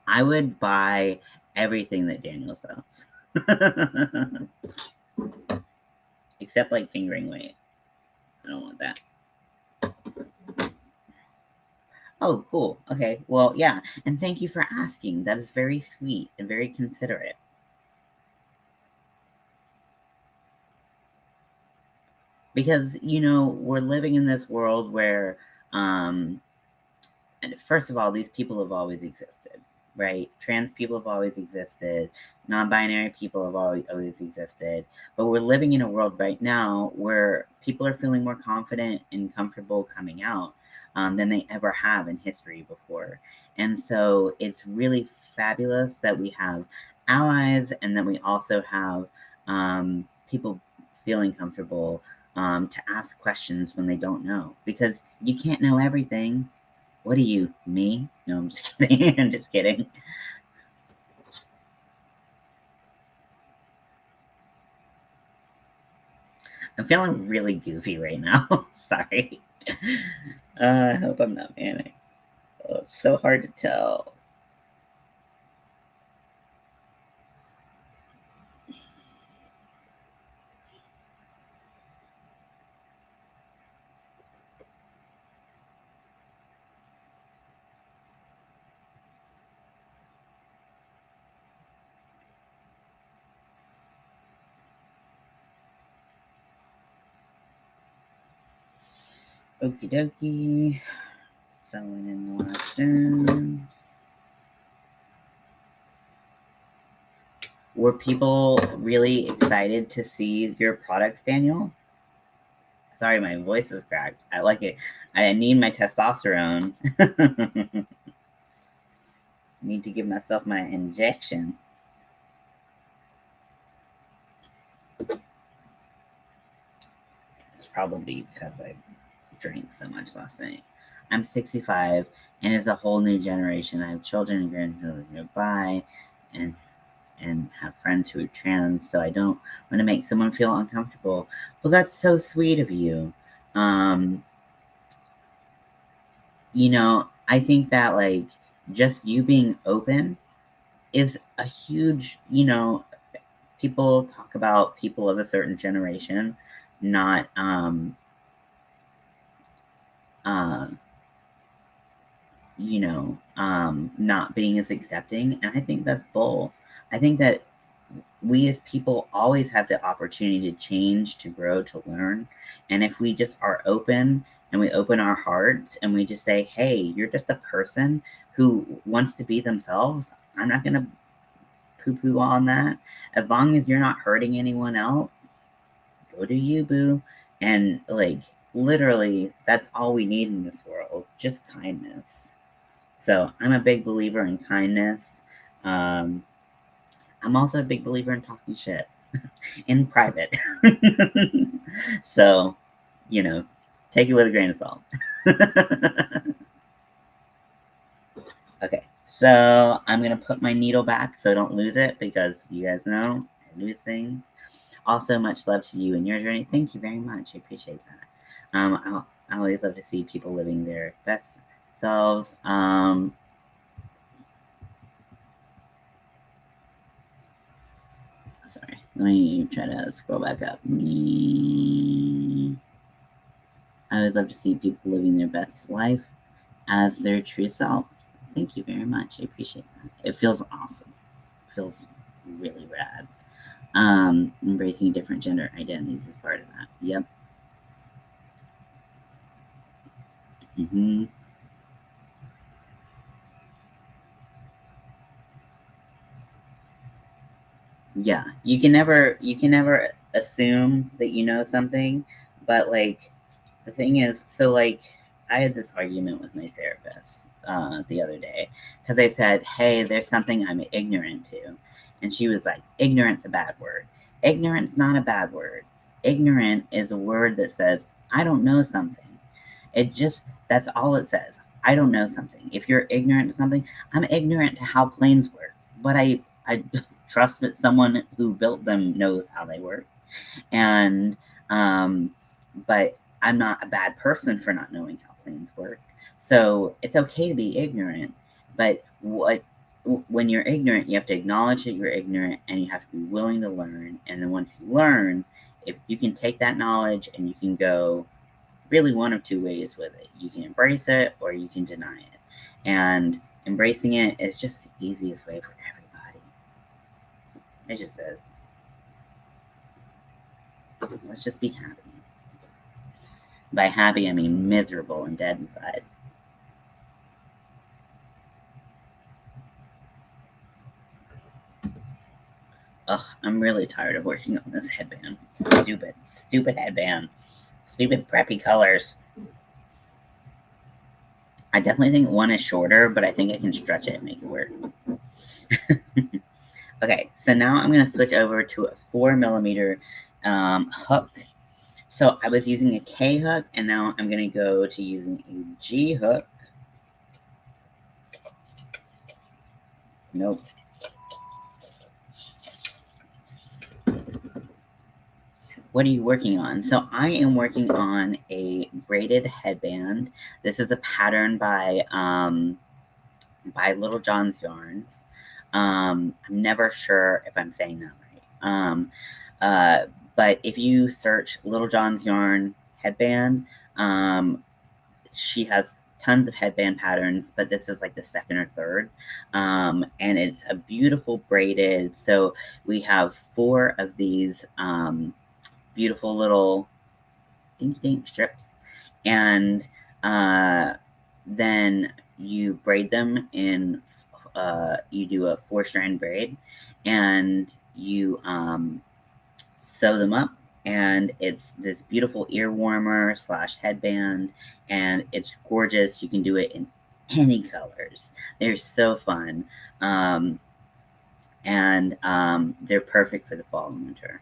I would buy everything that Daniel sells. Except like fingering weight. I don't want that. Oh, cool. Okay. Well, yeah. And thank you for asking. That is very sweet and very considerate. Because, you know, we're living in this world where, and first of all, these people have always existed, right? Trans people have always existed. Non-binary people have always existed. But we're living in a world right now where people are feeling more confident and comfortable coming out than they ever have in history before. And so it's really fabulous that we have allies and that we also have people feeling comfortable to ask questions when they don't know, because you can't know everything. What are you, me? No, I'm just kidding. I'm just kidding. I'm feeling really goofy right now. Sorry. I hope I'm not manic. Oh, it's so hard to tell. Okie dokie. Selling in the last end. Were people really excited to see your products, Daniel? Sorry, my voice is cracked. I like it. I need my testosterone. Need to give myself my injection. It's probably because I drank so much last night. I'm 65, and it's a whole new generation. I have children and grandchildren nearby, and have friends who are trans, so I don't want to make someone feel uncomfortable. Well, that's so sweet of you. You know, I think that like just you being open is a huge, you know, people talk about people of a certain generation not uh you know, not being as accepting. And I think that's bull. I think that we as people always have the opportunity to change, to grow, to learn. And if we just are open and we open our hearts and we just say, hey, you're just a person who wants to be themselves, I'm not going to poo poo on that. As long as you're not hurting anyone else, go do you, boo. And like, literally, that's all we need in this world, just kindness. So I'm a big believer in kindness. I'm also a big believer in talking shit in private. So, you know, take it with a grain of salt. Okay, so I'm going to put my needle back so I don't lose it, because you guys know I lose things. Also, much love to you and your journey. Thank you very much. I appreciate that. I always love to see people living their best selves. Sorry, let me try to scroll back up. I always love to see people living their best life as their true self. Thank you very much. I appreciate that. It feels awesome. It feels really rad. Embracing different gender identities is part of that. Yep. Mm-hmm. Yeah, you can never assume that you know something, but like the thing is, so like I had this argument with my therapist the other day because I said, "Hey, there's something I'm ignorant to," and she was like, "Ignorant's a bad word. Ignorant's not a bad word. Ignorant is a word that says I don't know something. It just that's all it says. I don't know something. If you're ignorant to something, I'm ignorant to how planes work, but I trust that someone who built them knows how they work, and but I'm not a bad person for not knowing how planes work. So it's okay to be ignorant, but when you're ignorant, you have to acknowledge that you're ignorant, and you have to be willing to learn. And then once you learn, if you can take that knowledge and you can go really one of two ways with it. You can embrace it or you can deny it. And embracing it is just the easiest way for everybody. It just is. Let's just be happy. By happy, I mean miserable and dead inside. Ugh, I'm really tired of working on this headband. Stupid headband. Stupid preppy colors. I definitely think one is shorter, but I think I can stretch it and make it work. Okay, so now I'm going to switch over to a 4mm hook. So I was using a K hook, and now I'm going to go to using a G hook. Nope. What are you working on? So I am working on a braided headband. This is a pattern by Little John's Yarns. I'm never sure if I'm saying that right. But if you search Little John's Yarn headband, she has tons of headband patterns, but this is like the second or third. And it's a beautiful braided. So we have 4 of these beautiful little dink dink strips. And then you braid them in, you do a 4-strand braid, and you sew them up, and it's this beautiful ear warmer / headband, and it's gorgeous. You can do it in any colors. They're so fun, and they're perfect for the fall and winter.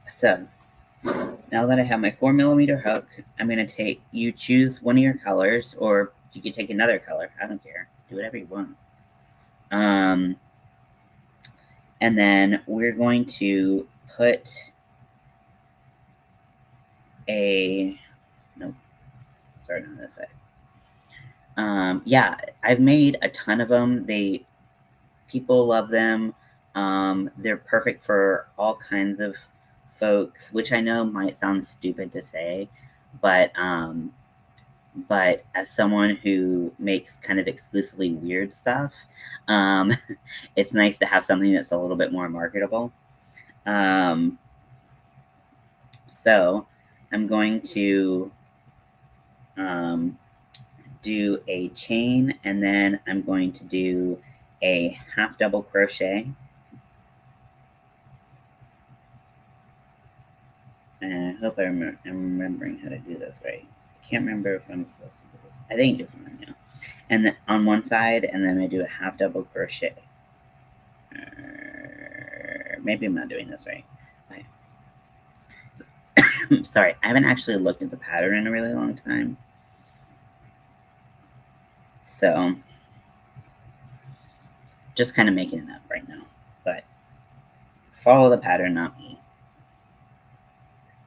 So now that I have my 4mm hook, I'm gonna you choose one of your colors, or you can take another color. I don't care. Do whatever you want. And then we're going to put nope, starting on this side. Yeah, I've made a ton of them. People love them. They're perfect for all kinds of folks, which I know might sound stupid to say, but as someone who makes kind of exclusively weird stuff, it's nice to have something that's a little bit more marketable. So I'm going to do a chain, and then I'm going to do a half double crochet. And I hope I'm remembering how to do this right. I can't remember if I'm supposed to do it. I think it's one now. And then on one side, and then I do a half double crochet. Maybe I'm not doing this right. Okay. So, sorry, I haven't actually looked at the pattern in a really long time. So, just kind of making it up right now. But follow the pattern, not me.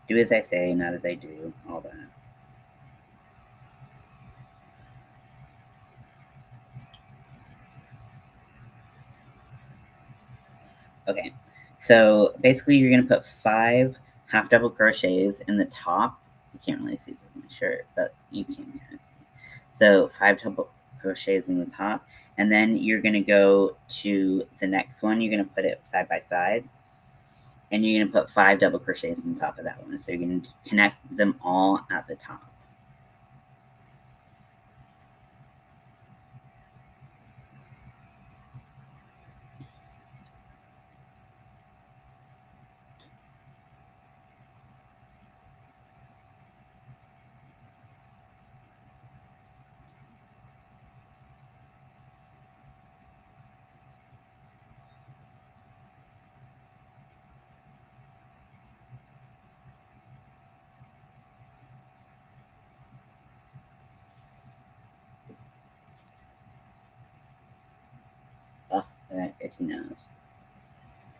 Do as I say, not as I do, all that. Okay, so basically you're going to put 5 half double crochets in the top. You can't really see because of my shirt, but you can kind of see. So 5 double crochets in the top, and then you're going to go to the next one. You're going to put it side by side, and you're going to put 5 double crochets on top of that one. So you're going to connect them all at the top.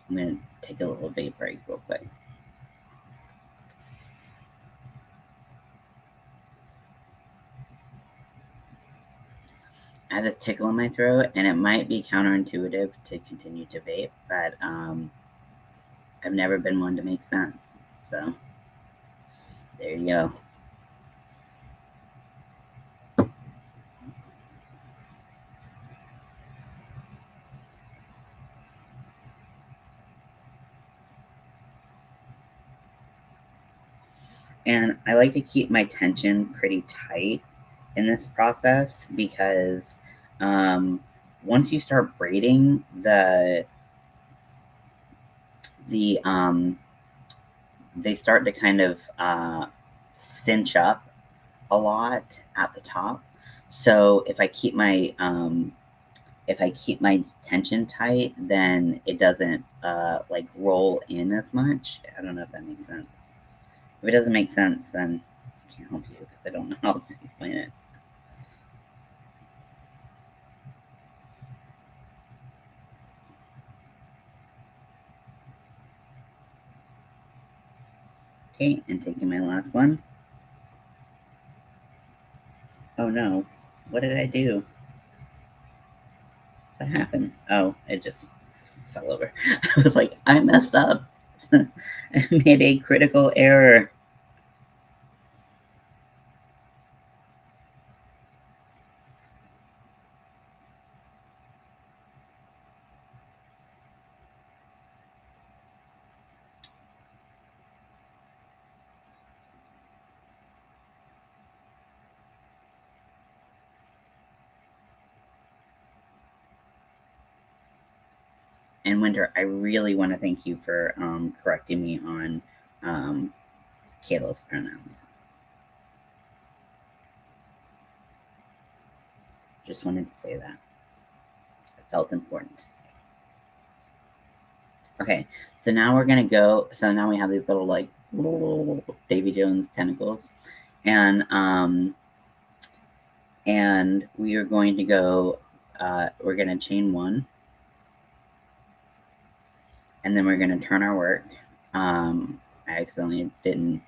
I'm going to take a little vape break real quick. I have this tickle in my throat, and it might be counterintuitive to continue to vape, but I've never been one to make sense. So there you go. And I like to keep my tension pretty tight in this process because once you start braiding, they start to kind of cinch up a lot at the top. So if I keep my tension tight, then it doesn't like roll in as much. I don't know if that makes sense. If it doesn't make sense, then I can't help you because I don't know how else to explain it. Okay, and taking my last one. Oh no, what did I do? What happened? Oh, it just fell over. I was like, I messed up. I made a critical error. And Winter, I really want to thank you for correcting me on Kayla's pronouns. Just wanted to say that. It felt important to say. Okay, so now we're gonna go. So now we have these little like Davy Jones tentacles, and we are going to go. We're gonna chain one, and then we're gonna turn our work. I accidentally didn't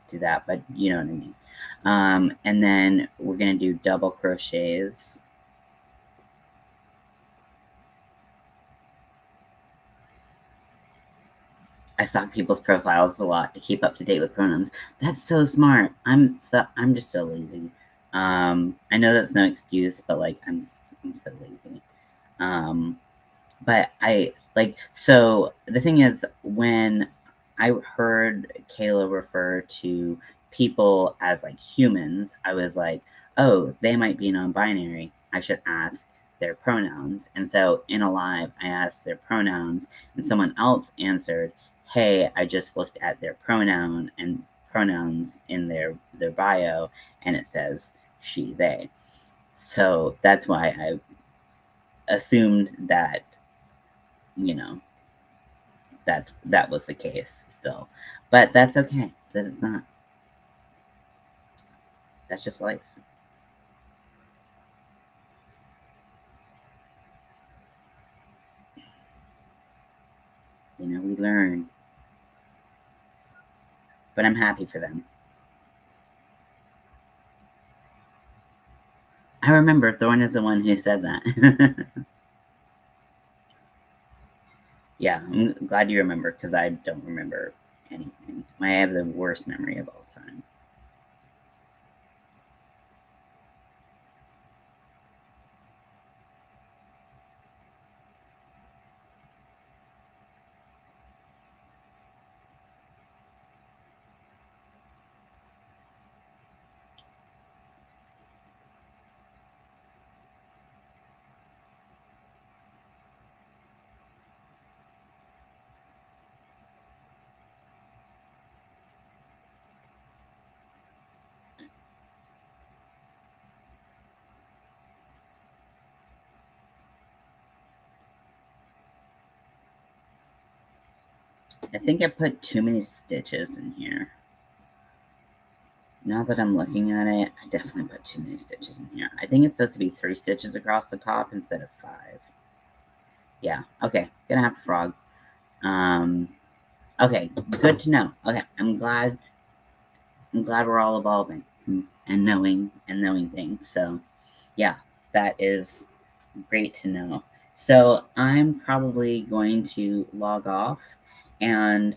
do that, but you know what I mean. And then we're gonna do double crochets. I stalk people's profiles a lot to keep up to date with pronouns. That's so smart. I'm just so lazy. I know that's no excuse, but like I'm so lazy. But I like, so the thing is, when I heard Kayla refer to people as like humans, I was like, oh, they might be non-binary. I should ask their pronouns. And so in a live, I asked their pronouns, and someone else answered, hey, I just looked at their pronoun and pronouns in their bio, and it says she, they. So that's why I assumed that, you know, that was the case still. But that's okay that it's not. That's just life. You know, we learn. But I'm happy for them. I remember Thorn is the one who said that. Yeah, I'm glad you remember because I don't remember anything. I have the worst memory of all time. I think I put too many stitches in here. Now that I'm looking at it, I definitely put too many stitches in here. I think it's supposed to be 3 stitches across the top instead of 5. Yeah, okay, gonna have a frog. Okay, good to know. Okay, I'm glad we're all evolving and knowing things. So yeah, that is great to know. So I'm probably going to log off and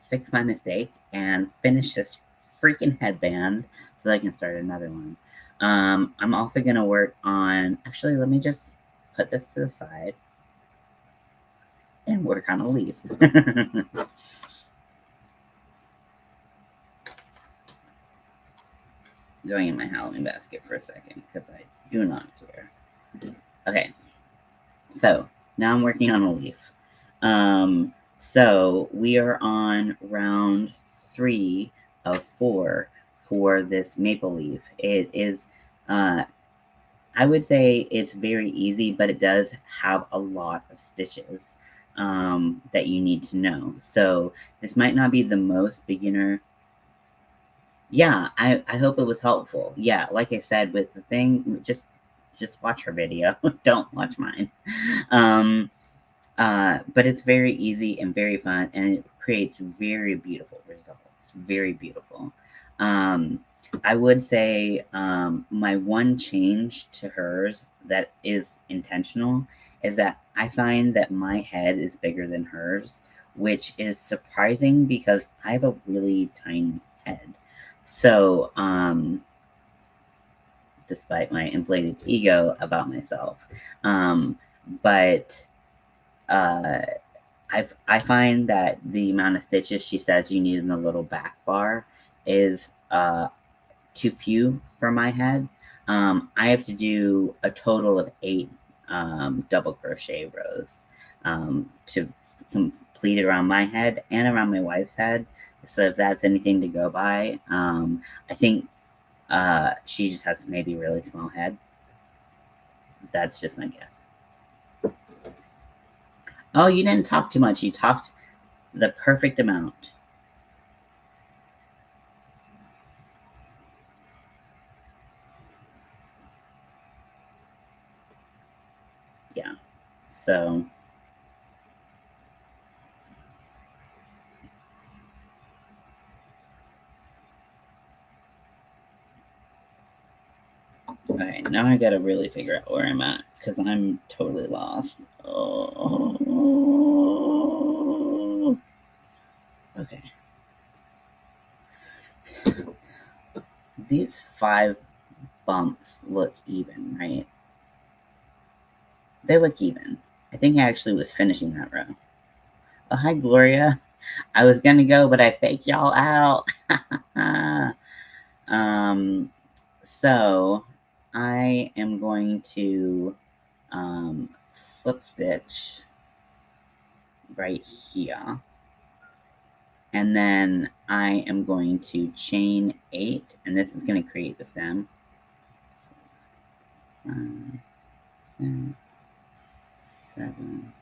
fix my mistake and finish this freaking headband so I can start another one. I'm also going to work on, actually, let me just put this to the side and work on a leaf. Going in my Halloween basket for a second because I do not care. Okay, so now I'm working on a leaf. So we are on round 3 of 4 for this maple leaf. It is, I would say it's very easy, but it does have a lot of stitches that you need to know. So this might not be the most beginner. Yeah, I hope it was helpful. Yeah, like I said, with the thing, just watch her video. Don't watch mine. But it's very easy and very fun, and it creates very beautiful results. Very beautiful. I would say my one change to hers that is intentional is that I find that my head is bigger than hers, which is surprising because I have a really tiny head. So, despite my inflated ego about myself, but uh, I find that the amount of stitches she says you need in the little back bar is too few for my head. I have to do a total of 8 double crochet rows to complete it around my head and around my wife's head. So if that's anything to go by, I think she just has maybe a really small head. That's just my guess. Oh, you didn't talk too much. You talked the perfect amount. Yeah. So okay, now I gotta really figure out where I'm at because I'm totally lost. Oh. Okay. These 5 bumps look even, right? They look even. I think I actually was finishing that row. Oh, hi, Gloria. I was gonna go, but I faked y'all out. um, so I am going to slip stitch right here. And then I am going to chain 8, and this is going to create the stem. 5, 6, 7,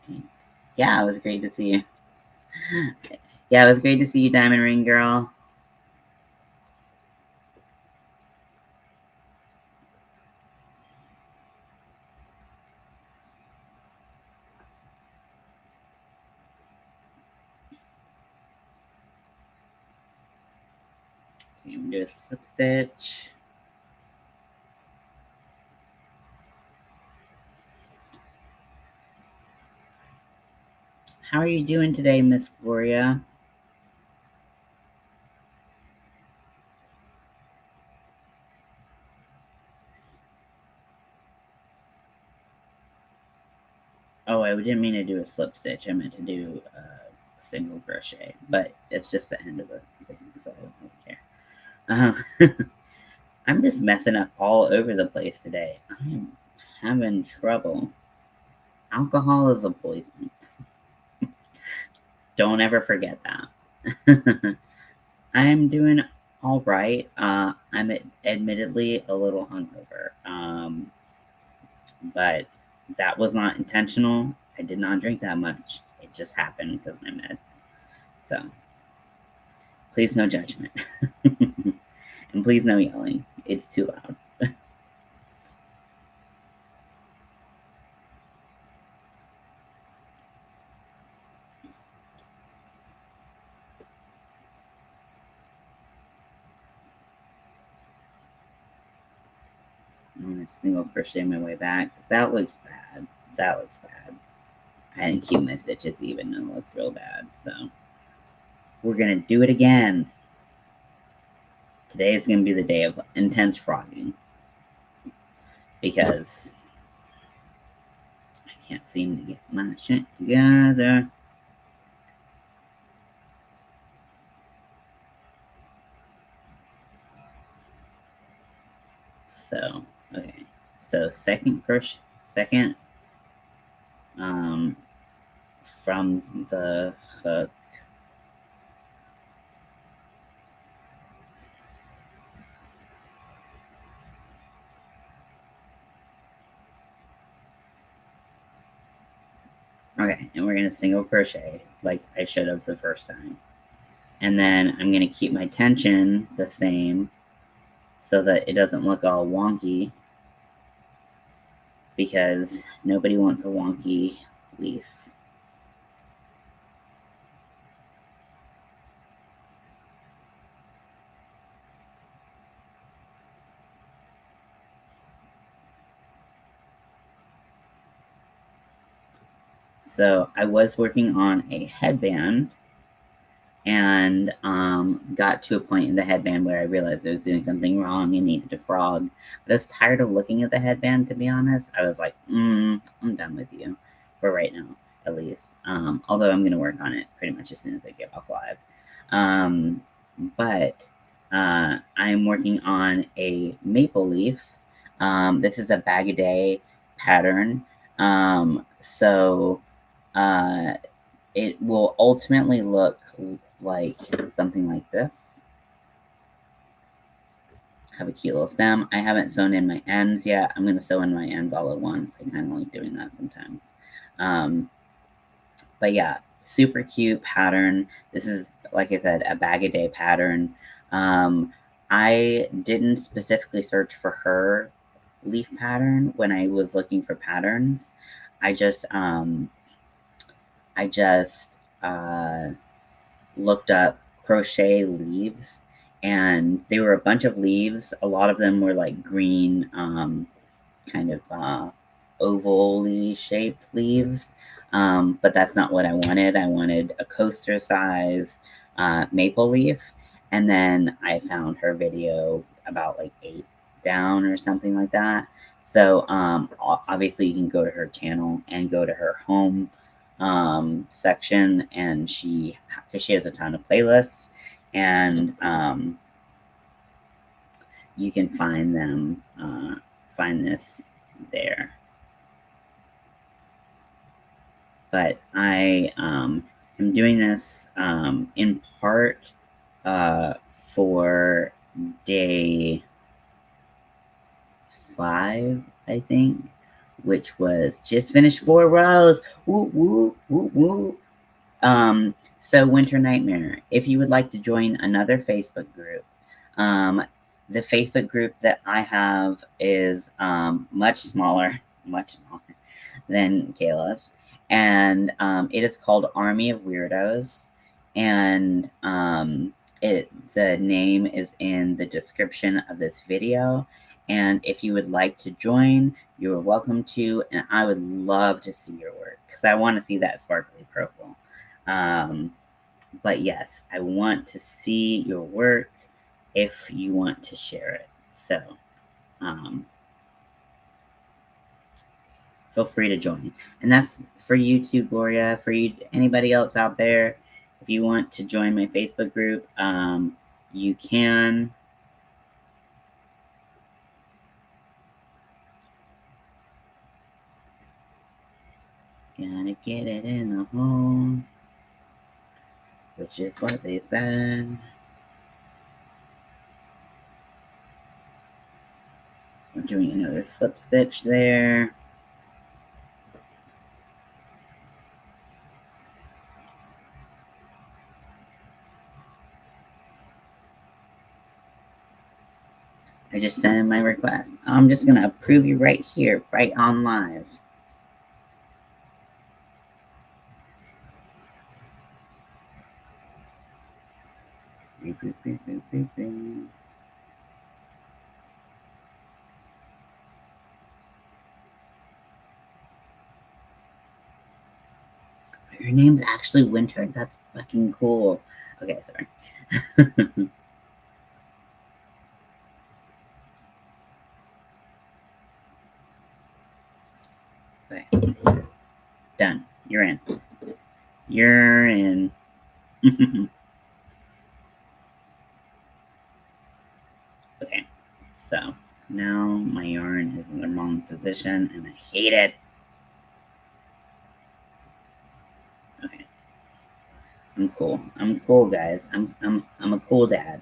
8. Yeah, it was great to see you. Yeah, it was great to see you, Diamond Ring Girl. Okay, I'm going to do a slip stitch. How are you doing today, Miss Gloria? Oh, I didn't mean to do a slip stitch. I meant to do a single crochet, but it's just the end of the thing, so I don't care. I'm just messing up all over the place today. I am having trouble. Alcohol is a poison. Don't ever forget that. I am doing all right. I'm admittedly a little hungover, but that was not intentional. I did not drink that much. It just happened because of my meds. So please, no judgment. And please, no yelling. It's too loud. single crochet my way back. That looks bad. That looks bad. I didn't keep my stitches even, and it looks real bad. So we're gonna do it again. Today is gonna be the day of intense frogging because I can't seem to get my shit together. So, okay. So second from the hook. Okay, and we're gonna single crochet like I should have the first time. And then I'm gonna keep my tension the same so that it doesn't look all wonky, because nobody wants a wonky leaf. So I was working on a headband and got to a point in the headband where I realized I was doing something wrong and needed to frog. But I was tired of looking at the headband, to be honest. I was like, I'm done with you for right now, at least. Although I'm going to work on it pretty much as soon as I get off live. But I'm working on a maple leaf. This is a bag a day pattern. So it will ultimately look like something like this. Have a cute little stem. I haven't sewn in my ends yet. I'm going to sew in my ends all at once. I kind of like doing that sometimes. But yeah, super cute pattern. This is, like I said, a bag a day pattern. I didn't specifically search for her leaf pattern when I was looking for patterns. I just looked up crochet leaves, and they were a bunch of leaves. A lot of them were like green, kind of oval-y shaped leaves, but that's not what I wanted. I wanted a coaster size maple leaf, and then I found her video about like 8 down or something like that. So obviously you can go to her channel and go to her home section, and because she has a ton of playlists, and you can find them, find this there. But I am doing this in part for day 5, I think, which was just finished 4 rows. Woo, woo, woo, woo. So Winter Nightmare, if you would like to join another Facebook group, the Facebook group that I have is much smaller than Kayla's, and it is called Army of Weirdos, and the name is in the description of this video. And if you would like to join, you are welcome to, and I would love to see your work because I want to see that sparkly purple. But yes, I want to see your work if you want to share it. So feel free to join. And that's for you too, Gloria, for you, anybody else out there. If you want to join my Facebook group, you can. Gotta get it in the hole, which is what they said. I'm doing another slip stitch there. I just sent in my request. I'm just gonna approve you right here, right on live. Your name's actually Winter? That's fucking cool. Okay, sorry. Okay. Done. You're in. You're in. Okay. So now my yarn is in the wrong position and I hate it. Okay. I'm cool. I'm cool, guys. I'm a cool dad.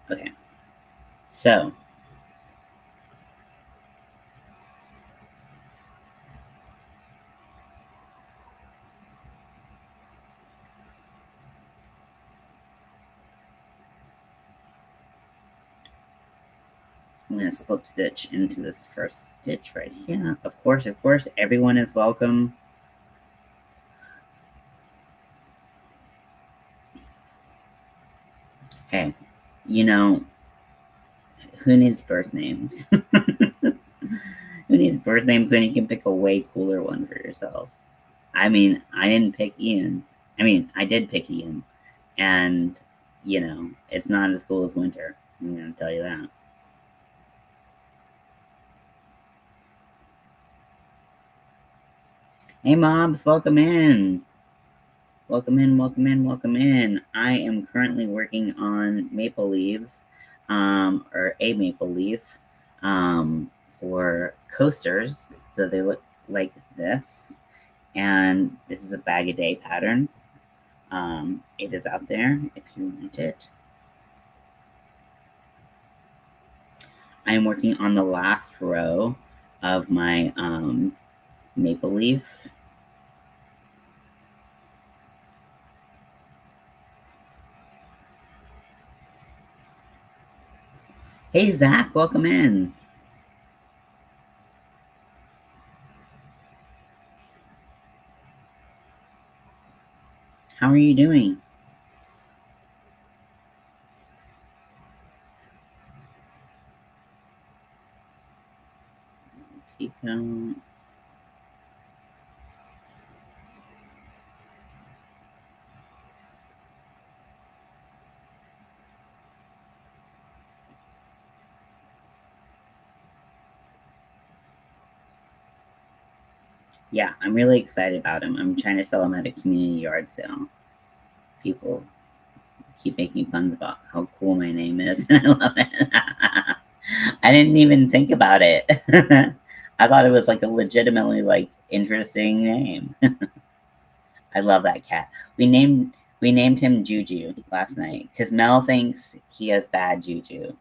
Okay. So I'm gonna slip stitch into this first stitch right here. Of course, everyone is welcome. Hey, you know, who needs birth names? Who needs birth names when you can pick a way cooler one for yourself? I mean, I didn't pick Ian. I mean, I did pick Ian. And, you know, it's not as cool as Winter. I'm going to tell you that. Hey, mobs, welcome in. Welcome in, welcome in, welcome in. I am currently working on maple leaves, or a maple leaf, for coasters. So they look like this. And this is a bag a day pattern. It is out there if you want it. I'm working on the last row of my maple leaf. Hey, Zach, welcome in. How are you doing? Pico. Yeah, I'm really excited about him. I'm trying to sell him at a community yard sale. People keep making fun about how cool my name is, and I love it. I didn't even think about it. I thought it was like a legitimately like interesting name. I love that cat. We named him Juju last night because Mel thinks he has bad juju.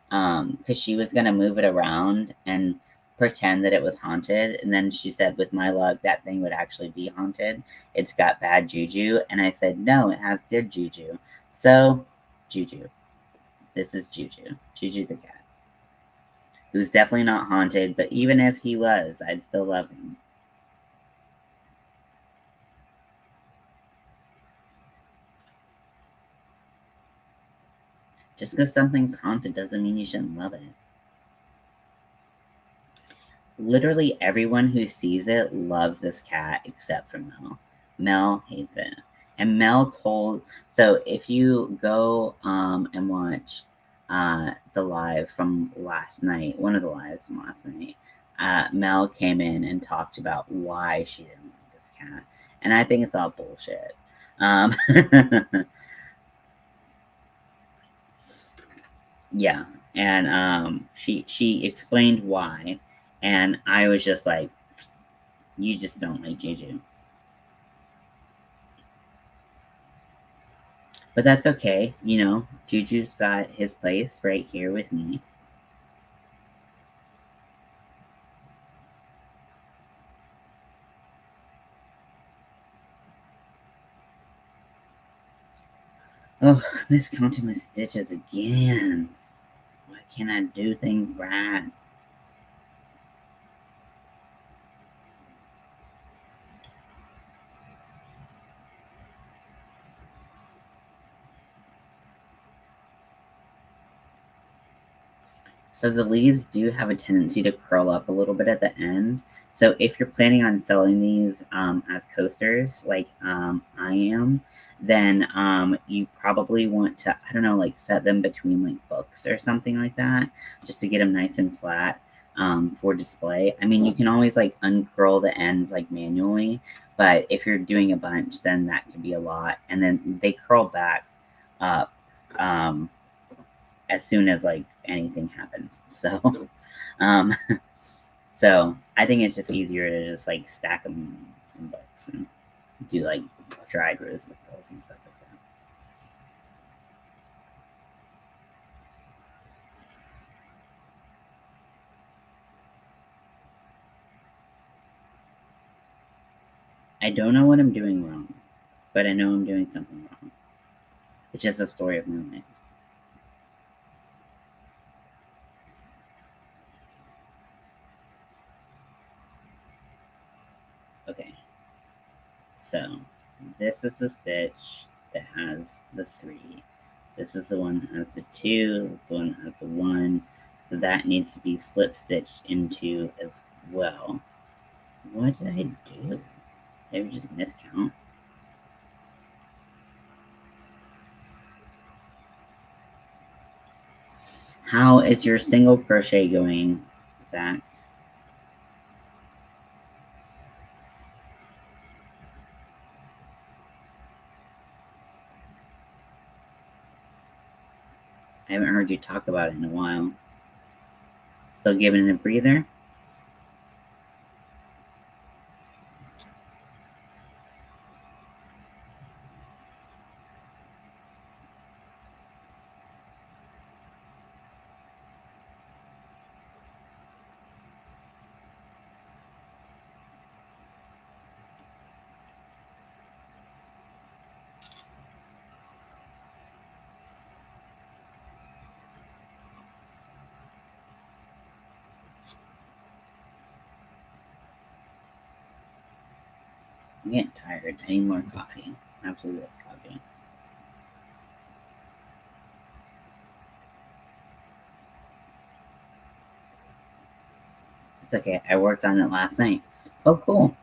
Because she was gonna move it around and pretend that it was haunted, and then she said, with my luck, that thing would actually be haunted. It's got bad juju, and I said, no, it has good juju. So, Juju. This is Juju. Juju the cat. Who's definitely not haunted, but even if he was, I'd still love him. Just because something's haunted doesn't mean you shouldn't love it. Literally everyone who sees it loves this cat except for Mel. Mel hates it. And Mel told, so if you go and watch the live from last night, one of the lives from last night, Mel came in and talked about why she didn't like this cat. And I think it's all bullshit. Yeah, and she explained why, and I was just like, you just don't like Juju. But that's okay, you know, Juju's got his place right here with me. Oh, I miscounted my stitches again. Why can't I do things right? So the leaves do have a tendency to curl up a little bit at the end. So if you're planning on selling these as coasters, like I am, then you probably want to, I don't know, like set them between like books or something like that, just to get them nice and flat for display. I mean, you can always like uncurl the ends like manually, but if you're doing a bunch, then that could be a lot. And then they curl back up as soon as like anything happens. So, um, so I think it's just easier to just like stack them some books and do like dried rose pearls and stuff like that. I don't know what I'm doing wrong, but I know I'm doing something wrong. It's just a story of my life. Okay, so this is the stitch that has the 3. This is the one that has the 2. This is the one that has the 1. So that needs to be slip stitched into as well. What did I do? Did I just miscount? How is your single crochet going, Zach? I haven't heard you talk about it in a while. Still giving it a breather? I'm getting tired. I need more coffee. Absolutely less coffee. It's okay. I worked on it last night. Oh, cool.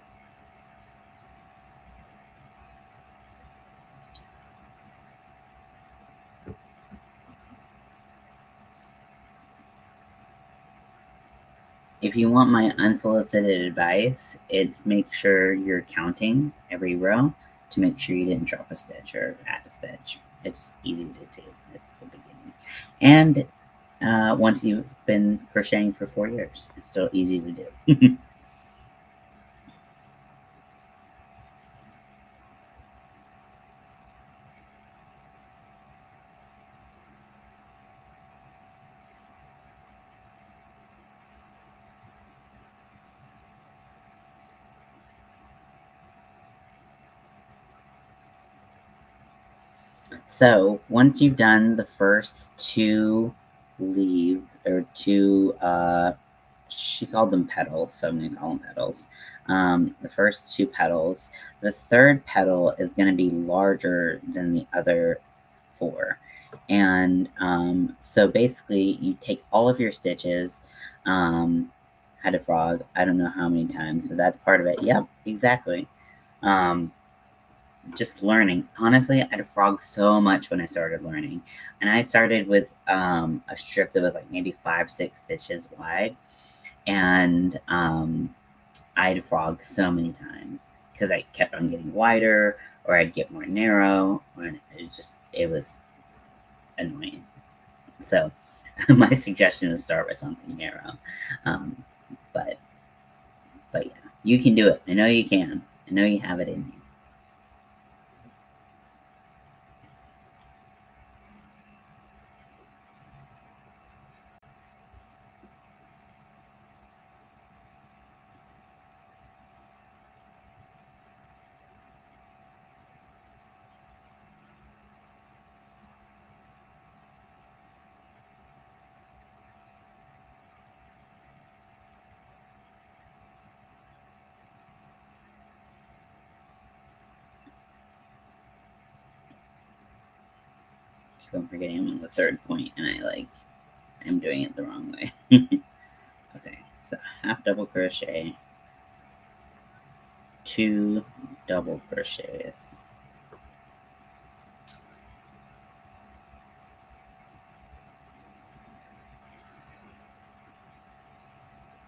If you want my unsolicited advice, it's make sure you're counting every row to make sure you didn't drop a stitch or add a stitch. It's easy to do at the beginning. And once you've been crocheting for 4 years, it's still easy to do. So once you've done the first 2 leaves or 2, she called them petals, so I'm gonna call them petals. The first 2 petals, the third petal is gonna be larger than the other 4. And so basically, you take all of your stitches. Had a frog. I don't know how many times, but that's part of it. Yep, exactly. Um, just learning. Honestly, I had a frog so much when I started learning. And I started with a strip that was like maybe 5, 6 stitches wide. And I'd frog so many times because I kept on getting wider or I'd get more narrow. And it was annoying. So my suggestion is start with something narrow. Um, but, but yeah, you can do it. I know you can. I know you have it in you. I'm forgetting I'm on the 3rd point and I'm doing it the wrong way. Okay, so half double crochet, 2 double crochets.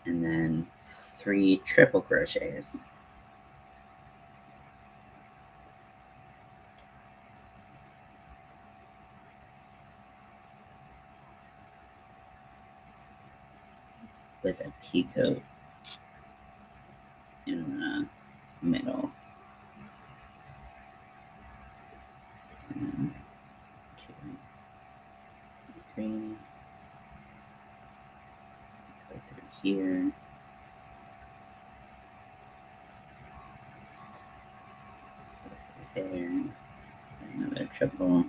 And then 3 triple crochets. With a picot in the middle. And 2, 3. Go through here. Go through there. Another triple.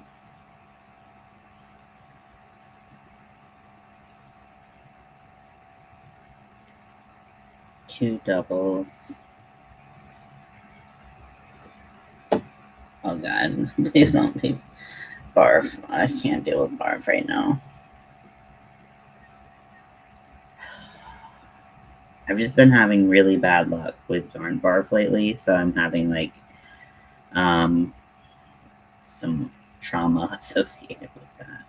Two doubles. Oh god, please don't be barf. I can't deal with barf right now. I've just been having really bad luck with yarn barf lately, so I'm having like some trauma associated with that.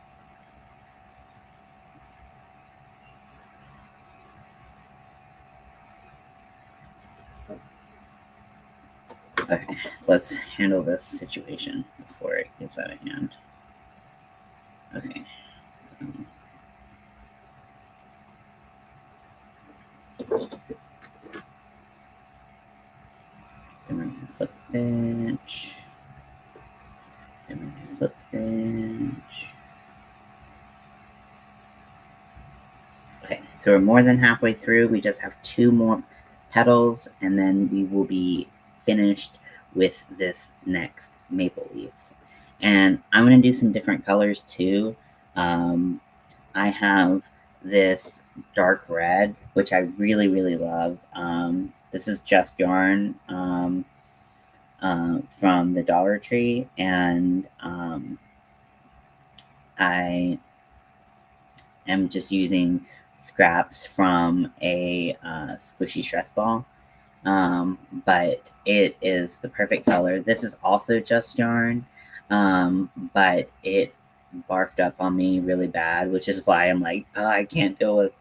Okay, let's handle this situation before it gets out of hand. Okay. Then we're gonna slip stitch. Then we're gonna slip stitch. Okay, so we're more than halfway through. We just have 2 more petals, and then we will be finished with this next maple leaf. And I'm going to do some different colors too. I have this dark red, which I really, really love. This is Just Yarn from the Dollar Tree, and I am just using scraps from a squishy stress ball. But it is the perfect color. This is also Just Yarn, but it barfed up on me really bad, which is why I'm like, oh, I can't deal with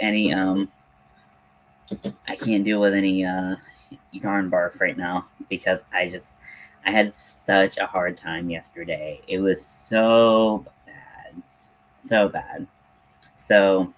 any I can't deal with any yarn barf right now, because I had such a hard time yesterday. It was so bad. So bad. So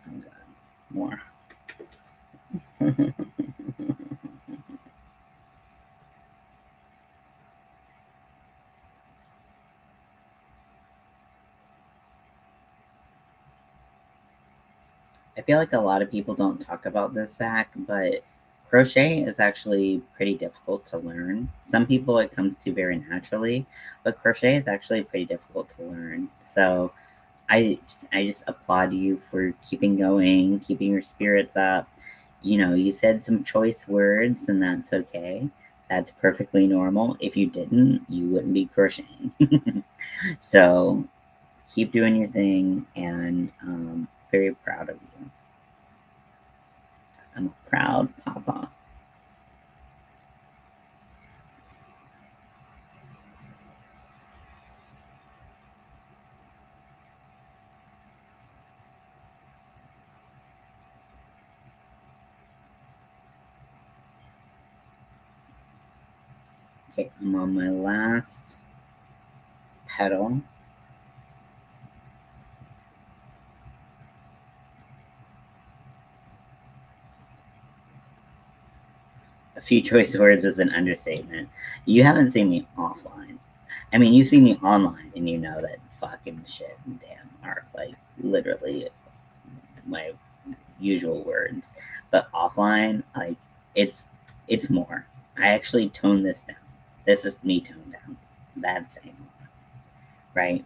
oh god, more. I feel like a lot of people don't talk about this, Zach, but crochet is actually pretty difficult to learn. Some people it comes to very naturally, but crochet is actually pretty difficult to learn. So I just applaud you for keeping going, keeping your spirits up. You know, you said some choice words, and that's okay. That's perfectly normal. If you didn't, you wouldn't be crocheting. So keep doing your thing, and very proud of you. I'm a proud papa. Okay, I'm on my last petal. A few choice words is an understatement. You haven't seen me offline. I mean, you've seen me online, and you know that fucking shit and damn are like literally my usual words. But offline, like, it's more. I actually toned this down. This is me toned down. That's saying a lot, right?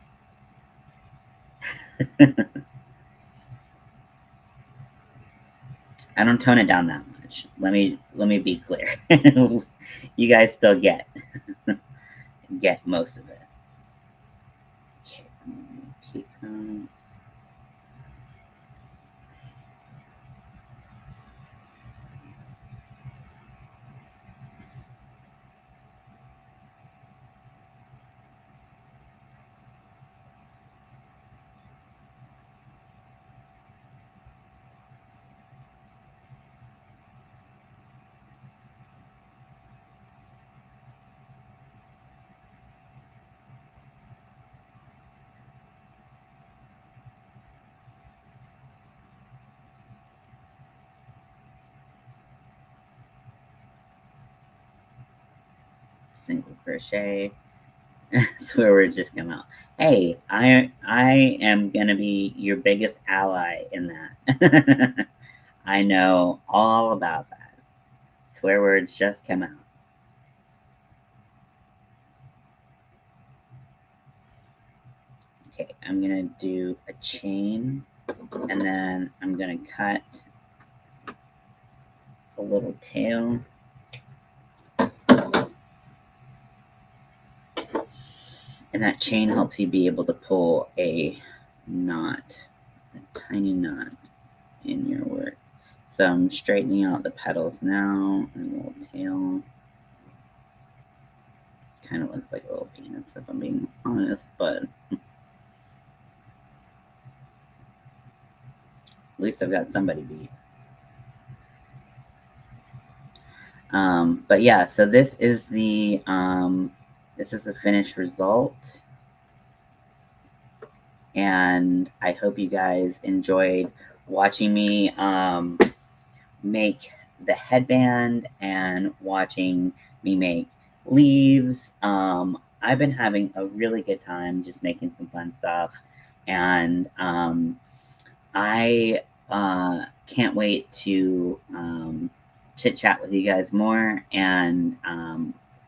I don't tone it down that much. Let me be clear. You guys still get most of it. Okay, keep going. Single crochet. Swear words just come out. Hey, I am gonna be your biggest ally in that. I know all about that. Swear words just come out. Okay, I'm gonna do a chain, and then I'm gonna cut a little tail. And that chain helps you be able to pull a knot, a tiny knot in your work. So I'm straightening out the petals now, and a little tail. Kind of looks like a little penis if I'm being honest, but at least I've got somebody beat. But yeah, so this is the finished result, and I hope you guys enjoyed watching me make the headband and watching me make leaves. I've been having a really good time just making some fun stuff, and I can't wait to chit chat with you guys more. And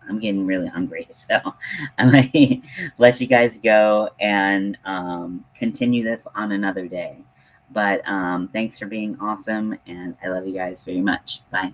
I'm getting really hungry, so I might let you guys go and continue this on another day. But thanks for being awesome, and I love you guys very much. Bye.